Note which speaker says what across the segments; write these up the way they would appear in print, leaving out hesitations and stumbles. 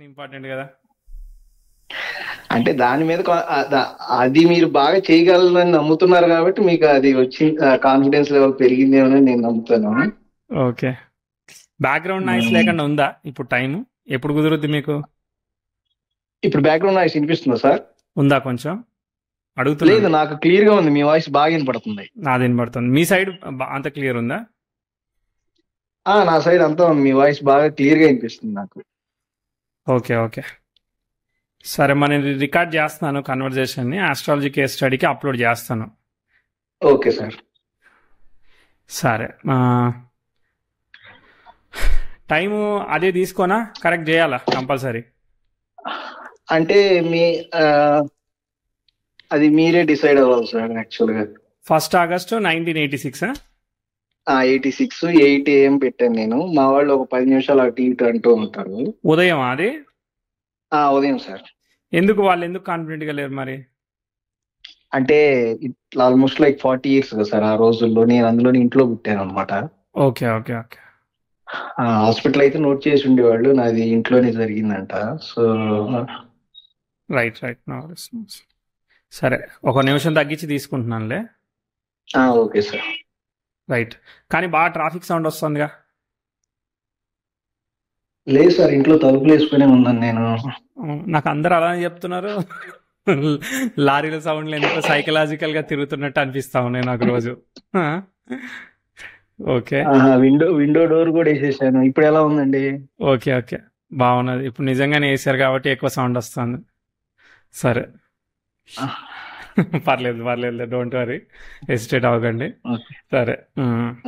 Speaker 1: Conversation important కదా.
Speaker 2: అంటే దాని మీద అది మీరు బాగా చేయగలరని నమ్ముతున్నారు కాబట్టి మీకు అది వచ్చి కాన్ఫిడెన్స్ లెవెల్ పెరిగిందేమో నేను నమ్ముతాను.
Speaker 1: ఓకే. బ్యాక్గ్రౌండ్ నాయిస్ లేకుండా ఉందా ఇప్పుడు టైం? ఎప్పుడు కుదురుద్ది మీకు?
Speaker 2: ఇప్పుడు బ్యాక్గ్రౌండ్ నాయిస్ వినిపిస్తుందా సార్?
Speaker 1: ఉందా కొంచెం?
Speaker 2: లేదు,
Speaker 1: అడుగుతున్నాను.
Speaker 2: నాకు క్లియర్ గా ఉంది. మీ వాయిస్ బాగా వినపడుతుంది.
Speaker 1: నాది వినబడుతుంది. మీ సైడ్ అంత క్లియర్ ఉందా?
Speaker 2: నా సైడ్ అంతా ఉంది. మీ వాయిస్ బాగా క్లియర్ గా వినిపిస్తుంది నాకు.
Speaker 1: ఓకే ఓకే సరే, నేను రికార్డ్ చేస్తున్నాను కన్వర్జేషన్ని, ఆస్ట్రాలజీ కేస్ స్టడీకి అప్లోడ్ చేస్తాను.
Speaker 2: Okay sir.
Speaker 1: సరే, టైము అదే తీసుకోనా, కరెక్ట్ చేయాలా కంపల్సరీ?
Speaker 2: అంటే మీ అది మీరే డిసైడ్ అవ్వాలి సార్. యాక్చువల్గా
Speaker 1: 1 ఆగస్టు 1986.
Speaker 2: 86 8 AM పెట్టాను నేను. మా వాళ్ళు ఒక 10 నిమిషాలు అటు ఇటు అంటూ ఉంటారు.
Speaker 1: ఉదయం అది?
Speaker 2: ఉదయం సార్.
Speaker 1: ఎందుకు వాళ్ళు ఎందుకు కాన్ఫిడెంట్ గా లేరు మరి?
Speaker 2: అంటే ఇట్లా ఆల్మోస్ట్ లైక్ 40 years కదా సార్. ఆ రోజుల్లో నేను అందులో ఇంట్లో పుట్టాను అనమాట.
Speaker 1: Okay okay okay.
Speaker 2: హాస్పిటల్ అయితే నోట్ చేసి ఉండేవాళ్ళు, నాది ఇంట్లోనే జరిగిందంట. So
Speaker 1: right right. సరే, ఒక నిమిషం తగ్గించి తీసుకుంటున్నానులే.
Speaker 2: Okay sir.
Speaker 1: రైట్. కానీ బాగా ట్రాఫిక్ సౌండ్ వస్తుందిగా?
Speaker 2: లేదు సార్, ఇంట్లో తలుపులు వేసుకునే ఉన్నాను నేను.
Speaker 1: నాకు అందరు అలానే చెప్తున్నారు. లారీల సౌండ్లు ఎందుకో సైకలాజికల్ గా తిరుగుతున్నట్టు అనిపిస్తా ఉన్నాయి నాకు రోజు. ఓకే.
Speaker 2: విండో డోర్ కూడా వేసేసాను. ఇప్పుడు ఎలా ఉందండి?
Speaker 1: ఓకే ఓకే, బాగున్నది. ఇప్పుడు నిజంగానే వేసారు కాబట్టి ఎక్కువ సౌండ్ వస్తుంది. సరే, పర్లేదు పర్లేదు, డోంట్ వరీ, హెసిటేట్ అవ్వకండి. సరే,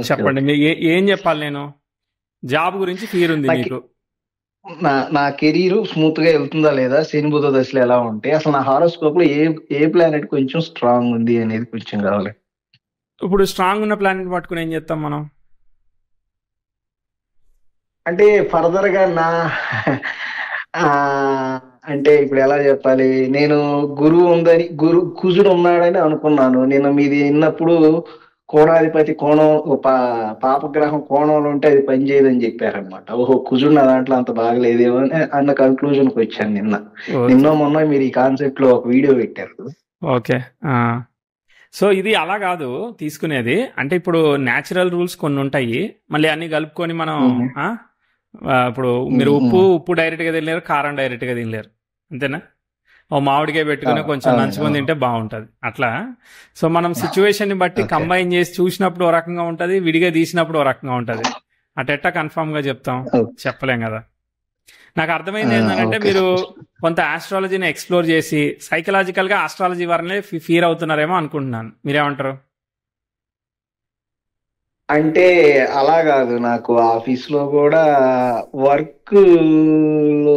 Speaker 1: చెప్పండి. మీకు ఏం చెప్పాలి? నేను జాబ్ గురించి ఫీర్ ఉంది మీకు.
Speaker 2: నా కెరీర్ స్మూత్ గా వెళ్తుందా లేదా, శని బుధ దశలు ఎలా ఉంటాయి, అసలు నా హారోస్కోప్ లో ఏ ప్లానెట్ కొంచెం స్ట్రాంగ్ ఉంది అనేది కొంచెం కావాలి.
Speaker 1: ఇప్పుడు స్ట్రాంగ్ ఉన్న ప్లానెట్ పట్టుకుని ఏం చేస్తాం మనం?
Speaker 2: అంటే ఫర్దర్ గా అంటే ఇప్పుడు ఎలా చెప్పాలి, నేను కుజుడు ఉన్నాడని అనుకున్నాను. నేను మీది విన్నప్పుడు కోణాధిపతి కోణం పాపగ్రహం కోణంలో ఉంటే అది పనిచేయదని చెప్పారనమాట. ఓహో, కుజుడు నా దాంట్లో అంత బాగలేదేమో అన్న కన్క్లూజన్కి వచ్చాను నిన్న మొన్న మీరు ఈ కాన్సెప్ట్ లో ఒక వీడియో పెట్టారు.
Speaker 1: ఓకే. సో ఇది అలా కాదు తీసుకునేది. అంటే ఇప్పుడు న్యాచురల్ రూల్స్ కొన్ని ఉంటాయి, మళ్ళీ అన్ని కలుపుకొని మనం ఇప్పుడు మీరు ఉప్పు డైరెక్ట్ గా తినలేరు, కారం డైరెక్ట్ గా తినలేరు, అంతేనా? ఓ మామిడికాయ పెట్టుకుని కొంచెం నంచుకొని తింటే బాగుంటది అట్లా. సో మనం సిచ్యువేషన్ ని బట్టి కంబైన్ చేసి చూసినప్పుడు ఓ రకంగా ఉంటది, విడిగా తీసినప్పుడు ఓ రకంగా ఉంటది. అటెట్టా కన్ఫర్మ్ గా చెప్తాం, చెప్పలేం కదా. నాకు అర్థమైంది ఏంటంటే మీరు కొంత ఆస్ట్రాలజీని ఎక్స్ప్లోర్ చేసి సైకలాజికల్ గా ఆస్ట్రాలజీ వరనే ఫీర్ అవుతున్నారేమో అనుకుంటున్నాను. మీరేమంటారు?
Speaker 2: అంటే అలా కాదు, నాకు ఆఫీస్ లో కూడా వర్క్ లో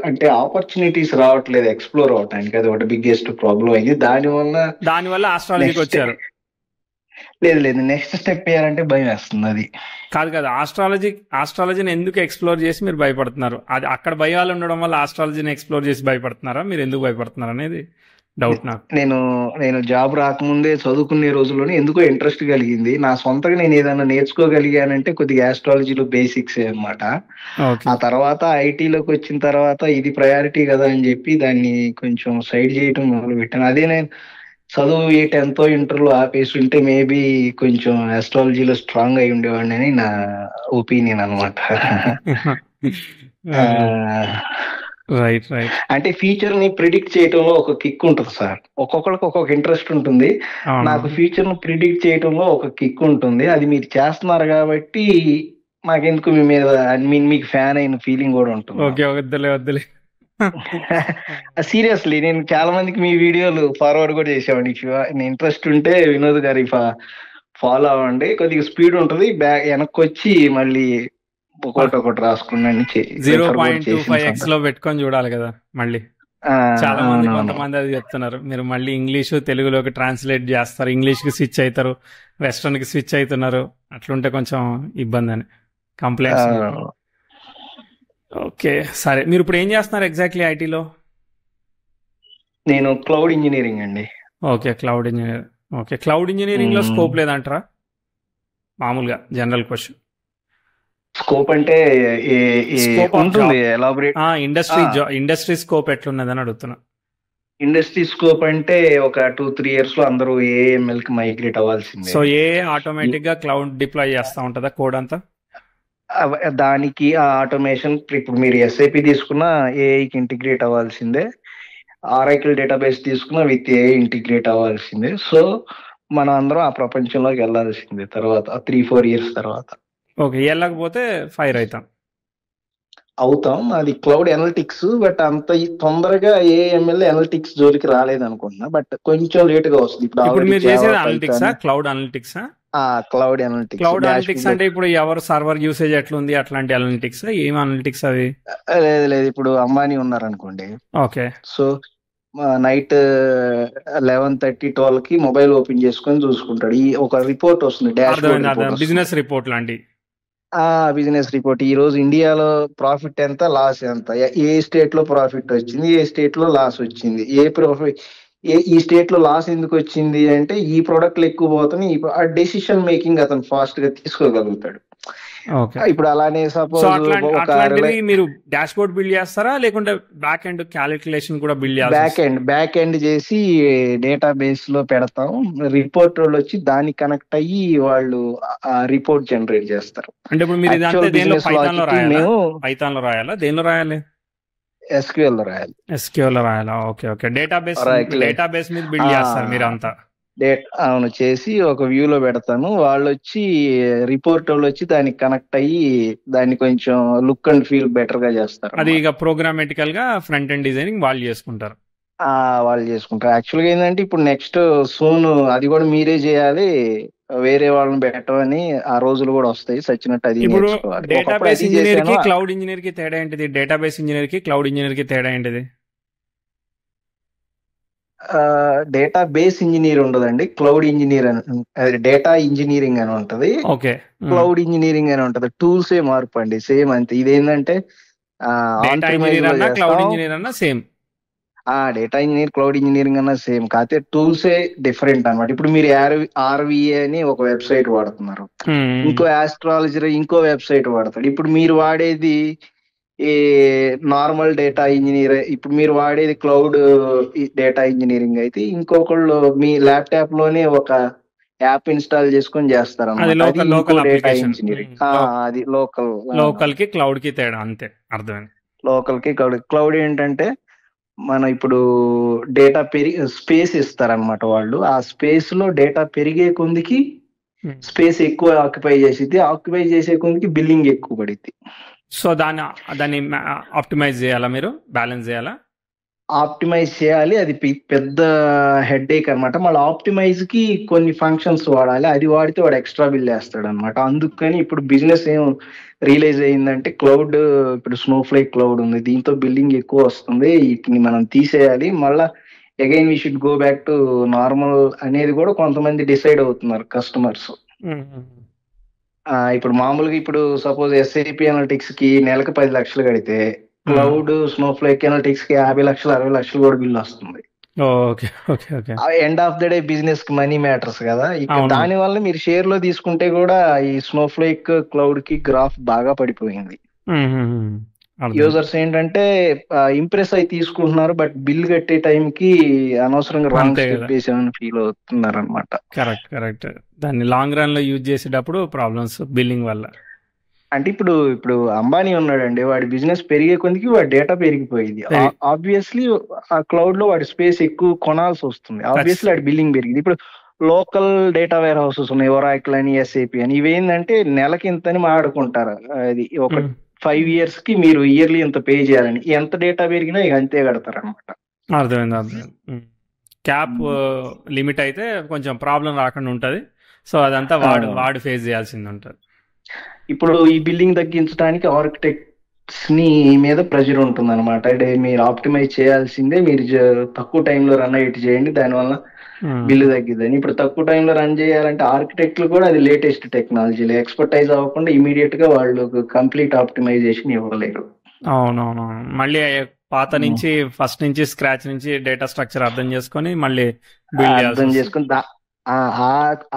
Speaker 2: అంటే ఆపర్చునిటీస్ రావట్లేదు ఎక్స్ప్లోర్ అవటానికి. అది ఒకటి బిగ్గెస్ట్ ప్రాబ్లం అయింది. దానివల్ల
Speaker 1: ఆస్ట్రాలజీకి వచ్చారు?
Speaker 2: లేదు, నెక్స్ట్ స్టెప్ వేయాలంటే భయం వేస్తుంది. అది
Speaker 1: కాదు, ఆస్ట్రాలజీని ఎందుకు ఎక్స్ప్లోర్ చేసి మీరు భయపడుతున్నారు? అది అక్కడ భయాలు ఉండడం వల్ల ఆస్ట్రాలజీని ఎక్స్ప్లోర్ చేసి భయపడుతున్నారా, మీరు ఎందుకు భయపడుతున్నారు అనేది డౌట్ నాకు.
Speaker 2: నేను జాబ్ రాకముందే చదువుకునే రోజుల్లోనే ఎందుకో ఇంట్రెస్ట్ కలిగింది. నా సొంతగా నేను ఏదైనా నేర్చుకోగలిగానంటే కొద్దిగా ఆస్ట్రాలజీలో బేసిక్స్ అనమాట. ఆ తర్వాత ఐటీలోకి వచ్చిన తర్వాత ఇది ప్రయారిటీ కదా అని చెప్పి దాన్ని కొంచెం సైడ్ చేయడం మొదలు పెట్టాను. అదే నేను చదువు 10th ఇంటర్లో ఆపేసి ఉంటే మేబీ కొంచెం ఆస్ట్రాలజీలో స్ట్రాంగ్ అయి ఉండేవాడిని అని నా ఒపీనియన్ అనమాట.
Speaker 1: Right right.
Speaker 2: అంటే ఫ్యూచర్ ని ప్రిడిక్ట్ చేయడంలో ఒక కిక్ ఉంటుంది సార్. ఒక్కొక్కరికి ఒక్కొక్క ఇంట్రెస్ట్ ఉంటుంది. నాకు ఫ్యూచర్ ని ప్రిడిక్ట్ చేయడంలో ఒక కిక్ ఉంటుంది. అది మీరు చేస్తున్నారు కాబట్టి మాకెందుకు మీ మీద మీకు ఫ్యాన్ అయిన ఫీలింగ్ కూడా ఉంటుంది.
Speaker 1: ఓకే, వద్దులే.
Speaker 2: సీరియస్లీ నేను చాలా మందికి మీ వీడియోలు ఫార్వర్డ్ కూడా చేసేవాడిని. ఇంట్రెస్ట్ ఉంటే వినోద్ గారి ఫాలో అవ్వండి, కొద్దిగా స్పీడ్ ఉంటుంది. వెనక్కి వచ్చి మళ్ళీ ఒకటి రాసుకున్నాను.
Speaker 1: 0.25x లో పెట్టుకొని చూడాలి కదా మళ్ళీ. చాలా మంది కొంతమంది అది చెప్తున్నారు, మీరు మళ్ళీ ఇంగ్లీషు తెలుగులోకి ట్రాన్స్లేట్ చేస్తారు, ఇంగ్లీష్ కి స్విచ్ అవుతారు, వెస్ట్రన్ కి స్విచ్ అవుతున్నారు, అట్లుంటే కొంచెం ఇబ్బంది అని కంప్లైంట్స్. ఓకే సరే, మీరు ఇప్పుడు ఏం చేస్తున్నారు ఎగ్జాక్ట్లీ ఐటీలో?
Speaker 2: నేను క్లౌడ్ ఇంజనీరింగ్ అండి.
Speaker 1: Okay, cloud engineer. Okay, cloud engineering లో స్కోప్ లేదంటారా? మామూలుగా జనరల్ క్వశ్చన్.
Speaker 2: స్కోప్ అంటే
Speaker 1: స్కోప్ ఆఫ్
Speaker 2: ఉంటుంది
Speaker 1: జాబ్,
Speaker 2: ఎలాబరేట్.
Speaker 1: ఇండస్ట్రీ స్కోప్ ఎట్లున్నదని అడుగుతున్నా.
Speaker 2: ఇండస్ట్రీ స్కోప్ అంటే ఒక 2-3 years లో అందరూ ఏఎంఎల్ కి మైగ్రేట్ అవ్వాల్సిందే.
Speaker 1: సో ఆటోమేటిక్ గా క్లౌడ్ డిప్లాయ్ చేస్తా ఉంటుందా కోడ్ అంతా?
Speaker 2: దానికి ఆ ఆటోమేషన్ ఇప్పుడు మీరు ఎస్ఐపి తీసుకున్న ఏఐకి ఇంటిగ్రేట్ అవ్వాల్సిందే. ఆరైకిల్ డేటాబేస్ తీసుకున్న విత్ ఏఐ ఇంటిగ్రేట్ అవ్వాల్సిందే. సో మనం అందరం ఆ ప్రపంచంలోకి వెళ్ళాల్సిందే తర్వాత 3-4 years తర్వాత.
Speaker 1: ఓకే, వెళ్ళకపోతే ఫైర్
Speaker 2: అవుతాం. అది క్లౌడ్ ఎనలిటిక్స్, బట్ అంత తొందరగా ఏఎంఎల్ ఎనలిటిక్స్ జోలికి రాలేదు అనుకుంటున్నా, బట్ కొంచెం లేట్ గా వస్తుంది. ఇప్పుడు
Speaker 1: ఇప్పుడు
Speaker 2: ఆల్రెడీ
Speaker 1: మీరు చేసేది అనలిటిక్సా, క్లౌడ్ అనలిటిక్సా?
Speaker 2: Cloud analytics,
Speaker 1: cloud
Speaker 2: dash
Speaker 1: analytics అంటే ఇప్పుడు ఎవరు సర్వర్ యూసేజ్ ఎట్లుంది అట్లాంటి అనలిటిక్స్, ఏం అనలిటిక్స్ అవి?
Speaker 2: లేదు లేదు, ఇప్పుడు అంబానీ ఉన్నారనుకోండి.
Speaker 1: ఓకే.
Speaker 2: సో నైట్ 11:30-12కి మొబైల్ ఓపెన్ చేసుకొని చూసుకుంటాడు. ఈ ఒక రిపోర్ట్ వస్తుంది, dashboard report,
Speaker 1: business report లాంటి.
Speaker 2: Business report. ఈ రోజు ఇండియాలో ప్రాఫిట్ ఎంత, లాస్ ఎంత, ఏ స్టేట్ లో ప్రాఫిట్ వచ్చింది, ఏ స్టేట్ లో లాస్ వచ్చింది, ఈ స్టేట్ లో లాస్ ఎందుకు వచ్చింది అంటే ఈ ప్రొడక్ట్లు ఎక్కువ పోతున్నాయి. ఆ డెసిషన్ మేకింగ్ అతను ఫాస్ట్ గా తీసుకోగలుగుతాడు. ఇప్పుడు అలానే సపోజ్
Speaker 1: అట్లాంటిది మీరు డాష్ బోర్డ్ బిల్డ్ చేస్తారా, లేకుంటే బ్యాక్ ఎండ్ క్యాలిక్యులేషన్ కూడా బిల్డ్ చేస్తారా?
Speaker 2: బ్యాక్ ఎండ్ చేసి డేటాబేస్ లో పెడతాం. రిపోర్ట్ వాళ్ళు వచ్చి దానికి కనెక్ట్ అయ్యి వాళ్ళు రిపోర్ట్ జనరేట్ చేస్తారు.
Speaker 1: అంటే ఇప్పుడు మీరు ఇదంతా దేనిలో, పైథాన్ లో రాయాలా, దేనిలో రాయాలి?
Speaker 2: ఎస్క్యూఎల్ లో రాయాలి.
Speaker 1: ఎస్క్యూఎల్ లో రాయాలా? Okay okay. డేటాబేస్ మీద బిల్డ్ చేస్తారు మీరు అంతా?
Speaker 2: అవును, చేసి ఒక వ్యూలో పెడతాను. వాళ్ళు వచ్చి రిపోర్ట్ వాళ్ళు వచ్చి దానికి కనెక్ట్ అయ్యి దాన్ని కొంచెం లుక్ అండ్ ఫీల్ బెటర్ గా చేస్తారు.
Speaker 1: అది ఇక ప్రోగ్రామేటికల్ గా ఫ్రంట్ ఎండ్ డిజైనింగ్ వాళ్ళు చేసుకుంటారు.
Speaker 2: యాక్చువల్గా ఏంటంటే ఇప్పుడు నెక్స్ట్ సూన్ అది కూడా మీరే చేయాలి, వేరే వాళ్ళని పెట్టమని ఆ రోజులు కూడా వస్తాయి. సచ్చినట్టు అది
Speaker 1: ఇప్పుడు డేటాబేస్ ఇంజనీర్ కి క్లౌడ్ ఇంజనీర్ కి తేడా ఏంటిది? డేటాబేస్ ఇంజనీర్ కి క్లౌడ్ ఇంజనీర్ కి తేడా ఏంటిది?
Speaker 2: డేటాబేస్ ఇంజనీర్ ఉండదండి, క్లౌడ్ ఇంజనీర్ అని, డేటా ఇంజనీరింగ్ అని ఉంటది.
Speaker 1: ఓకే.
Speaker 2: క్లౌడ్ ఇంజనీరింగ్ అని ఉంటది. టూల్సే మార్పు అండి, సేమ్ అంతే. ఇదేంటంటే
Speaker 1: క్లౌడ్ ఇంజనీర్ అన్న same,
Speaker 2: data engineer cloud engineering అన్న సేమ్, కాకపోతే టూల్సే డిఫరెంట్ అనమాట. ఇప్పుడు మీరు ఆర్విఏ అని ఒక వెబ్సైట్ వాడుతున్నారు, ఇంకో ఆస్ట్రాలజర్ ఇంకో వెబ్సైట్ వాడతాడు. ఇప్పుడు మీరు వాడేది ఈ నార్మల్ డేటా ఇంజనీర్, ఇప్పుడు మీరు వాడేది క్లౌడ్ డేటా ఇంజనీరింగ్ అయితే ఇంకొకళ్ళు మీ ల్యాప్టాప్ లోనే ఒక యాప్ ఇన్స్టాల్ చేసుకొని చేస్తారు అన్నమాట. అది లోకల్ డేటా ఇంజనీరింగ్. అది లోకల్
Speaker 1: కి క్లౌడ్ కి తేడా, అంతే, అర్థమైంది.
Speaker 2: లోకల్ కి క్లౌడ్ ఏంటంటే మన ఇప్పుడు డేటా స్పేస్ ఇస్తారనమాట వాళ్ళు. ఆ స్పేస్ లో డేటా పెరిగే కొందికి స్పేస్ ఎక్కువ ఆక్యుపై చేసిద్ది, ఆక్యుపై చేసే కొందికి బిల్లింగ్ ఎక్కువ పడిద్ది.
Speaker 1: సో దాన్ని ఆప్టిమైజ్ చేయాలా, మీరు బ్యాలెన్స్ చేయాలా?
Speaker 2: ఆప్టిమైజ్ చేయాలి, అది పెద్ద హెడ్ ఏక్ అనమాట. మళ్ళీ ఆప్టిమైజ్ కి కొన్ని ఫంక్షన్స్ వాడాలి, అది వాడితే వాడు ఎక్స్ట్రా బిల్ వేస్తాడు అనమాట. అందుకని ఇప్పుడు బిజినెస్ ఏం రియలైజ్ అయ్యిందంటే క్లౌడ్, ఇప్పుడు స్నోఫ్లేక్ క్లౌడ్ ఉంది, దీంతో బిల్లింగ్ ఎక్కువ వస్తుంది, వీటిని మనం తీసేయాలి, మళ్ళా again we should go back to normal అనేది కూడా కొంతమంది డిసైడ్ అవుతున్నారు కస్టమర్స్. ఇప్పుడు మామూలుగా ఇప్పుడు సపోజ్ ఎస్ఐపి అనలిటిక్స్ కి నెలకు 10 లక్షలు కడితే క్లౌడ్ స్నోఫ్లేక్ అనలిటిక్స్ కి 50 లక్షలు 60 లక్షలు కూడా బిల్ వస్తుంది. End of the day business కి మనీ మ్యాటర్స్ కదా. దాని వల్ల మీరు షేర్ లో తీసుకుంటే కూడా ఈ స్నోఫ్లేక్ క్లౌడ్ కి గ్రాఫ్ బాగా పడిపోయింది. యూజర్స్ ఏంటంటే ఇంప్రెస్ అయి తీసుకుంటున్నారు, బట్ బిల్ కట్టే టైం కి అనవసరంగా రాంగ్ స్టెప్ వేసామని ఫీల్ అవుతున్నారు అనమాట.
Speaker 1: కరెక్ట్. దాన్ని లాంగ్ రన్ లో యూజ్ చేసేటప్పుడు ప్రాబ్లమ్స్ బిల్లింగ్ వల్ల.
Speaker 2: అంటే ఇప్పుడు అంబానీ ఉన్నాడండి, వాడి బిజినెస్ పెరిగే కొద్దికి వాడి డేటా పెరిగిపోయింది. ఆబ్వియస్లీ ఆ క్లౌడ్ లో వాడి స్పేస్ ఎక్కువ కొనాల్సి వస్తుంది, ఆబ్వియస్లీ వాడి బిల్లింగ్ పెరిగింది. ఇప్పుడు లోకల్ డేటా వేర్ హౌసెస్ ఉన్నాయి, ఒరాకిల్ అని, ఎస్ఏపి అని, ఇవేంటంటే నెలకి ఇంతని మాట్లాడుకుంటారు. అది ఒక 5 years కి మీరు ఇయర్లీ ఎంత పే చేయాలని, ఎంత డేటా పెరిగినా ఇక అంతే కడతారు అనమాట.
Speaker 1: అర్థమైంది. క్యాప్ లిమిట్ అయితే కొంచెం ప్రాబ్లం రాకుండా ఉంటది. సో అదంతా వాడు ఫేస్ చేయాల్సింది ఉంటుంది.
Speaker 2: ఇప్పుడు ఈ బిల్లింగ్ తగ్గించడానికి ఆర్కిటెక్ట్స్ ని మీద ప్రెషర్ ఉంటుంది అనమాట. అంటే మీరు ఆప్టిమైజ్ చేయాల్సిందే, మీరు తక్కువ టైంలో రన్ అయ్యేట్టు చేయండి, దానివల్ల బిల్లు తగ్గిద్దని. ఇప్పుడు తక్కువ టైంలో రన్ చేయాలంటే ఆర్కిటెక్ట్లు కూడా అది లేటెస్ట్ టెక్నాలజీలో ఎక్స్పర్టైజ్ అవ్వకుండా ఇమీడియట్ గా వాళ్ళు కంప్లీట్ ఆప్టిమైజేషన్ ఇవ్వలేరు.
Speaker 1: అవునవును, మళ్ళీ పాత నుంచి ఫస్ట్ నుంచి స్క్రాచ్ నుంచి డేటా స్ట్రక్చర్ అర్థం చేసుకొని మళ్ళీ
Speaker 2: అర్థం చేసుకుని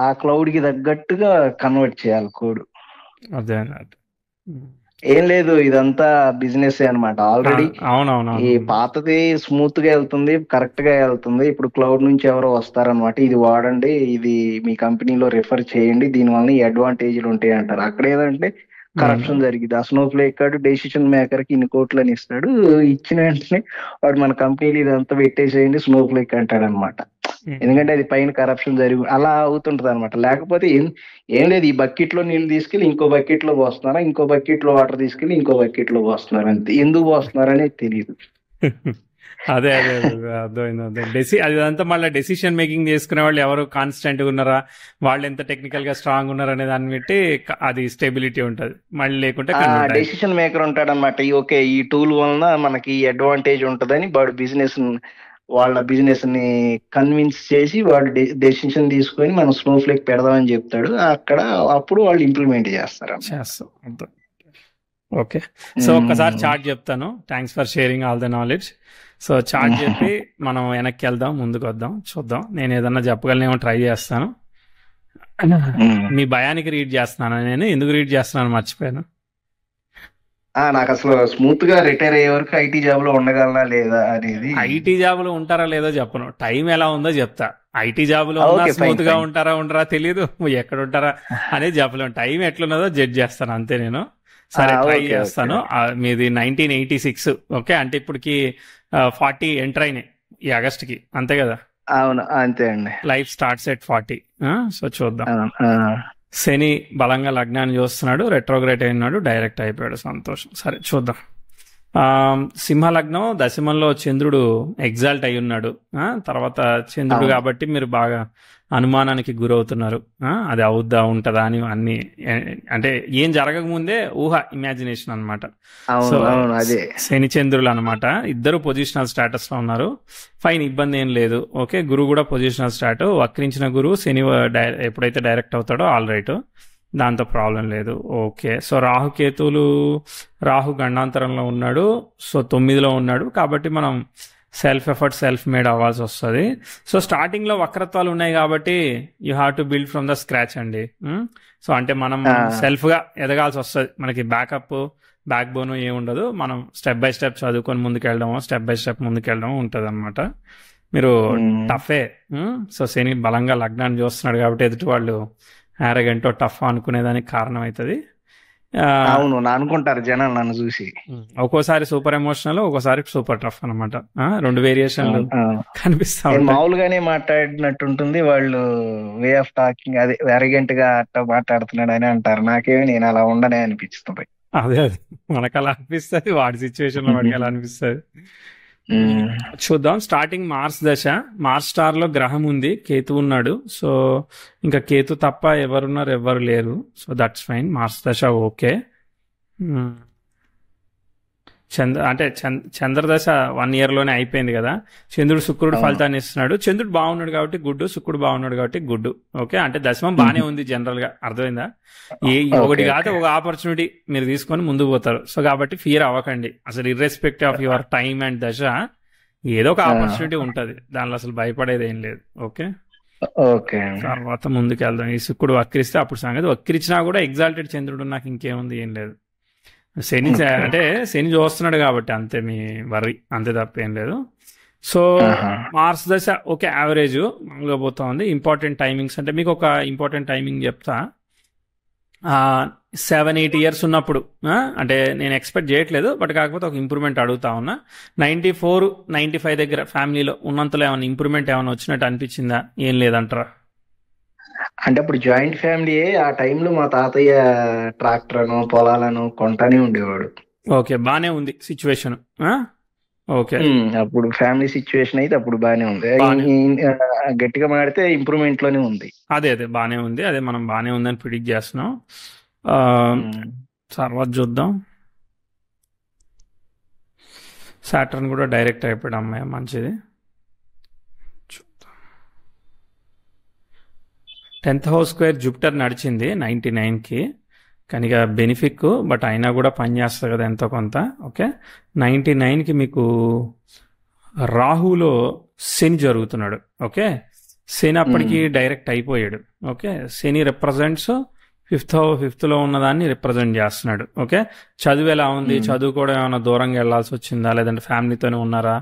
Speaker 2: ఆ క్లౌడ్ కి తగ్గట్టుగా కన్వర్ట్ చేయాలి కోడ్.
Speaker 1: అదే
Speaker 2: ఏం లేదు, ఇదంతా బిజినెస్ అన్నమాట. ఆల్రెడీ ఈ
Speaker 1: అవునవునవును.
Speaker 2: పాతది స్మూత్ గా వెళ్తుంది, కరెక్ట్ గా వెళ్తుంది. ఇప్పుడు క్లౌడ్ నుంచి ఎవరో వస్తారనమాట, ఇది వాడండి, ఇది మీ కంపెనీలో రిఫర్ చేయండి, దీనివల్ల ఈ అడ్వాంటేజ్లు ఉంటాయి అంటారు. అక్కడ ఏదంటే కరప్షన్ జరిగింది. ఆ స్నో ఫ్లేక్ కాడు డెసిషన్ మేకర్ కి ఇన్ని కోట్లు అని ఇస్తాడు, ఇచ్చిన వెంటనే వాడు మన కంపెనీలు ఇదంతా పెట్టేసేయండి స్నో ఫ్లేక్ అంటాడు అనమాట. ఎందుకంటే అది పైన కరప్షన్ జరిగి అలా అవుతుంటది అనమాట. లేకపోతే ఏం లేదు, ఈ బకెట్ లో నీళ్ళు తీసుకెళ్లి ఇంకో బకెట్ లో పోస్తున్నారా, ఇంకో బకెట్ లో వాటర్ తీసుకెళ్లి ఇంకో బకెట్ లో పోస్తున్నారు, అంతే. ఎందుకు పోస్తున్నారు అనేది తెలియదు.
Speaker 1: అదే అదే అదే అర్థమైంది. అదంతా మళ్ళీ డెసిషన్ మేకింగ్ చేసుకునే వాళ్ళు ఎవరు కాన్స్టెంట్ గా ఉన్నారా, వాళ్ళు ఎంత టెక్నికల్ గా స్ట్రాంగ్ ఉన్నారు అనే దాన్ని బట్టి అది స్టెబిలిటీ ఉంటది. మళ్ళీ లేకుంటే
Speaker 2: డెసిషన్ మేకర్ ఉంటాడు అనమాట. ఓకే, ఈ టూల్ వలన మనకి అడ్వాంటేజ్ ఉంటదని వాడు వాళ్ళ బిజినెస్ ని కన్విన్స్ చేసి వాడు డెసిషన్ తీసుకొని మనం స్నో ఫ్లేక్ పెడదామని చెప్తాడు. అప్పుడు వాళ్ళు ఇంప్లిమెంట్ చేస్తారు.
Speaker 1: ఓకే, సో ఒక్కసారి చార్ట్ చెప్తాను. Thanks for sharing all the knowledge. So chart చెప్పి మనం వెనక్కి వెళ్దాం, ముందుకు వద్దాం, చూద్దాం. నేను ఏదన్నా చెప్పగలనేమో ట్రై చేస్తాను. మీ భయానికి రీడ్ చేస్తున్నాను. నేను ఎందుకు రీడ్ చేస్తున్నాను మర్చిపోయాను.
Speaker 2: నాకు అసలు స్మూత్ గా రిటైర్ అయ్యే వరకు ఐటీ జాబ్ లో ఉండగలనా లేదా అనేది.
Speaker 1: ఐటీ జాబ్ లో ఉంటారా లేదో చెప్పను, టైం ఎలా ఉందో చెప్తా. ఐటీ జాబ్ లో ఉన్నా స్మూత్ గా ఉండరా తెలియదు, ఎక్కడ ఉంటారా అనేది చెప్పలేము. టైం ఎట్లున్నదో జడ్జ్ చేస్తాను అంతే నేను. సరే, ట్రై చేస్తాను. మీది 1986. ఓకే, అంటే ఇప్పటికి 40 ఎంటర్ అయినాయి ఈ ఆగస్ట్ కి, అంతే కదా?
Speaker 2: అవును, అంతే అండి.
Speaker 1: Life starts at 40. సో చూద్దాం. శని బలంగా లగ్నాన్ని చూస్తున్నాడు, రెట్రోగ్రేట్ అయినాడు, డైరెక్ట్ అయిపోయాడు. సంతోషం. సరే చూద్దాం. సింహ లగ్నం, దశమంలో చంద్రుడు ఎగ్జాల్ట్ అయి ఉన్నాడు. తర్వాత చంద్రుడు కాబట్టి మీరు బాగా అనుమానానికి గురవుతున్నారు. అది అవుద్దా ఉంటదా అని అన్ని, అంటే ఏం జరగకముందే ఊహ, ఇమాజినేషన్ అనమాట. సో శని చంద్రులు అనమాట, ఇద్దరు పొజిషనల్ స్టేటస్ లో ఉన్నారు. ఫైన్, ఇబ్బంది ఏం లేదు. ఓకే, గురువు కూడా పొజిషనల్ స్టాట్. వక్రించిన గురువు శని ఎప్పుడైతే డైరెక్ట్ అవుతాడో ఆల్ రైట్, దాంతో ప్రాబ్లం లేదు. ఓకే, సో రాహు గండాంతరంలో ఉన్నాడు, సో 9లో ఉన్నాడు. కాబట్టి మనం సెల్ఫ్ ఎఫర్ట్, సెల్ఫ్ మేడ్ అవ్వాల్సి వస్తుంది. సో స్టార్టింగ్ లో వక్రత్వాలు ఉన్నాయి కాబట్టి you have to build from the scratch అండి. సో అంటే మనం సెల్ఫ్ గా ఎదగాల్సి వస్తుంది. మనకి బ్యాక్ బోన్ ఏముండదు. మనం స్టెప్ బై స్టెప్ చదువుకొని ముందుకెళ్ళడము, స్టెప్ బై స్టెప్ ముందుకెళ్ళడం ఉంటుంది అనమాట. మీరు టఫే. సో శని బలంగా లగ్నాన్ని చూస్తున్నాడు కాబట్టి ఎదుటి వాళ్ళు యారగెంటో టఫ్ అనుకునేదానికి కారణం అవుతుంది.
Speaker 2: అవును, అనుకుంటారు జనాలు నన్ను చూసి.
Speaker 1: ఒక్కోసారి సూపర్ ఎమోషనల్, ఒక్కోసారి సూపర్ టఫ్ అనమాట. 2 వేరియేషన్లు కనిపిస్తాయి.
Speaker 2: మామూలుగానే మాట్లాడినట్టుంటుంది, వాళ్ళు వే ఆఫ్ టాకింగ్ అదే అరగెంట్ గా అట్ట మాట్లాడుతున్నాడు అని అంటారు. నాకేమి, నేను అలా ఉండనే అనిపిస్తుంది.
Speaker 1: అదే మనకు అలా అనిపిస్తుంది, వాడి సిచ్యువేషన్ లో వాడికి అలా అనిపిస్తుంది. చూద్దాం. స్టార్టింగ్ మార్స్ దశ. మార్స్ స్టార్ లో గ్రహం ఉంది, కేతు ఉన్నాడు. సో ఇంకా కేతు తప్ప ఎవరు లేరు. So that's fine. మార్స్ దశ ఓకే. చంద్రదశ 1 year లోనే అయిపోయింది కదా. చంద్రుడు శుక్రుడు ఫలితాన్ని ఇస్తున్నాడు. చంద్రుడు బాగున్నాడు కాబట్టి గుడ్డు, శుక్రుడు బాగున్నాడు కాబట్టి గుడ్డు. ఓకే, అంటే దశమం బానే ఉంది జనరల్ గా, అర్థమైందా? ఒకటి కాదు ఒక ఆపర్చునిటీ మీరు తీసుకొని ముందుకు పోతారు. సో కాబట్టి ఫియర్ అవ్వకండి అసలు. Irrespective of your time and దశ, ఏదో ఒక ఆపర్చునిటీ ఉంటది, దానిలో అసలు భయపడేది ఏం లేదు. ఓకే, తర్వాత ముందుకు వెళ్దాం. ఈ శుక్రుడు వక్రిస్తే అప్పుడు సంగతి. వక్రించినా కూడా ఎగ్జాల్టెడ్ చంద్రుడు, నాకు ఇంకేముంది ఏం లేదు. శని అంటే శని చూస్తున్నాడు కాబట్టి అంతే, మీ వర్రీ అంతే, తప్పేం లేదు. సో మార్స్ దశ ఓకే, యావరేజ్ మామూలుగా పోతా ఉంది. ఇంపార్టెంట్ టైమింగ్స్ అంటే మీకు ఒక ఇంపార్టెంట్ టైమింగ్ చెప్తా. 7-8 years ఉన్నప్పుడు, అంటే నేను ఎక్స్పెక్ట్ చేయట్లేదు, బట్ కాకపోతే ఒక ఇంప్రూవ్మెంట్ అడుగుతా ఉన్నా. 94-95 దగ్గర ఫ్యామిలీలో ఉన్నంతలో ఏమైనా ఇంప్రూవ్మెంట్ ఏమైనా వచ్చినట్టు అనిపించిందా? ఏం లేదంటారా?
Speaker 2: అంటే అప్పుడు జాయింట్ ఫ్యామిలీ, ఆ టైంలో మా తాతయ్య ట్రాక్టర్ను పొలాలను కొంటానే ఉండేవాడు.
Speaker 1: ఓకే, బానే ఉంది సిచ్యువేషన్. ఓకే,
Speaker 2: అప్పుడు ఫ్యామిలీ సిచ్యువేషన్ అయితే అప్పుడు బానే ఉంది. గట్టిగా మాడితే ఇంప్రూవ్మెంట్ లోనే ఉంది.
Speaker 1: అదే బానే ఉంది. అదే మనం బానే ఉందని ప్రిడిక్ట్ చేస్తున్నాం. తర్వాత చూద్దాం. సాటర్న్ కూడా డైరెక్ట్ అయిపోయాడు, అమ్మాయి మంచిది. 10th house స్క్వేర్ జూపిటర్ నడిచింది 99కి, కానీ ఇక బెనిఫిక్, బట్ అయినా కూడా పనిచేస్తుంది కదా ఎంతో కొంత. ఓకే, 99కి మీకు రాహులో శని జరుగుతున్నాడు. ఓకే, శని అప్పటికి డైరెక్ట్ అయిపోయాడు. ఓకే, శని రిప్రజెంట్స్ ఫిఫ్త్లో ఉన్నదాన్ని రిప్రజెంట్ చేస్తున్నాడు. ఓకే, చదువు ఎలా ఉంది, చదువు కూడా ఏమైనా దూరంగా వెళ్లాల్సి వచ్చిందా, లేదంటే ఫ్యామిలీతోనే ఉన్నారా,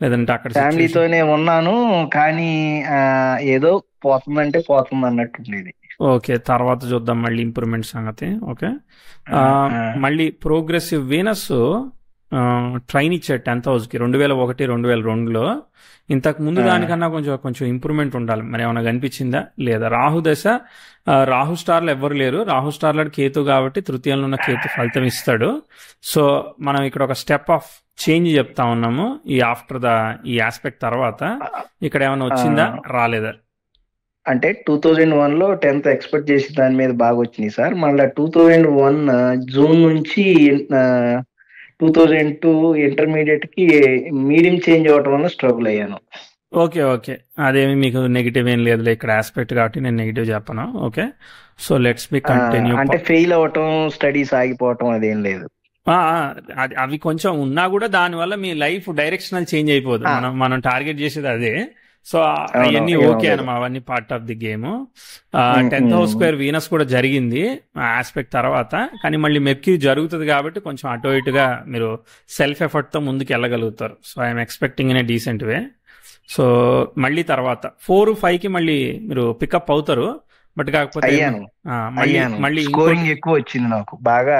Speaker 1: లేదంటే అక్కడ
Speaker 2: ఫ్యామిలీతోనే ఉన్నాను, కానీ ఏదో పోతుందంటే పోతుంది అన్నట్టుండేది.
Speaker 1: ఓకే, తర్వాత చూద్దాం మళ్ళీ ఇంప్రూవ్మెంట్ సంగతి. ఓకే, మళ్ళీ ప్రోగ్రెసివ్ వీనస్ ట్రైన్ ఇచ్చాడు 10th హౌస్కి 2001, 2002లో. ఇంతకు ముందు దానికన్నా కొంచెం ఇంప్రూవ్మెంట్ ఉండాలి. మరి ఏమైనా కనిపించిందా లేదా? రాహు దశ, రాహు స్టార్లు ఎవ్వరు లేరు. రాహు స్టార్లో కేతు కాబట్టి తృతీయంలో ఉన్న కేతు ఫలితం ఇస్తాడు. సో మనం ఇక్కడ ఒక స్టెప్ ఆఫ్ చేంజ్ చెప్తా ఉన్నాము. ఈ ఆఫ్టర్ ఈ ఆస్పెక్ట్ తర్వాత ఇక్కడ ఏమైనా వచ్చిందా, రాలేదా?
Speaker 2: అంటే 2001లో 10th ఎక్స్పెక్ట్ చేసి దాని మీద బాగా వచ్చినాయి సార్. మళ్ళీ 2001 జూన్ నుంచి 2002 ఇంటర్మీడియట్ కి మీడియం చేంజ్ అవ్వటం వల్ల స్ట్రగుల్ అయ్యాను.
Speaker 1: ఓకే, అదేమి మీకు నెగిటివ్ ఏం లేదులే ఇక్కడ ఆస్పెక్ట్ కాబట్టి నేను నెగిటివ్ చెప్పను. Okay, so let's be continue.
Speaker 2: అంటే ఫెయిల్ అవ్వటం, స్టడీస్ ఆగిపోవటం అదేం లేదు.
Speaker 1: అవి కొంచెం ఉన్నా కూడా దానివల్ల మీ లైఫ్ డైరెక్షనల్ చేంజ్ అయిపోదు. మనం టార్గెట్ చేసేది అదే. సో అవన్నీ ఓకే అన్నమా, అవన్నీ part of the game. 10th house square Venus కూడా జరిగింది ఆస్పెక్ట్ తర్వాత, కానీ మళ్ళీ మెర్క్యూరీ జరుగుతుంది కాబట్టి కొంచెం అటు ఇటుగా మీరు సెల్ఫ్ ఎఫర్ట్తో ముందుకు వెళ్ళగలుగుతారు. So I'm expecting in a decent way. So మళ్ళీ తర్వాత 4, 5కి మళ్ళీ మీరు పికప్ అవుతారు. బట్ కాకపోతే
Speaker 2: మళ్ళీ స్కోరింగ్ ఎక్కువ వచ్చింది నాకు, బాగా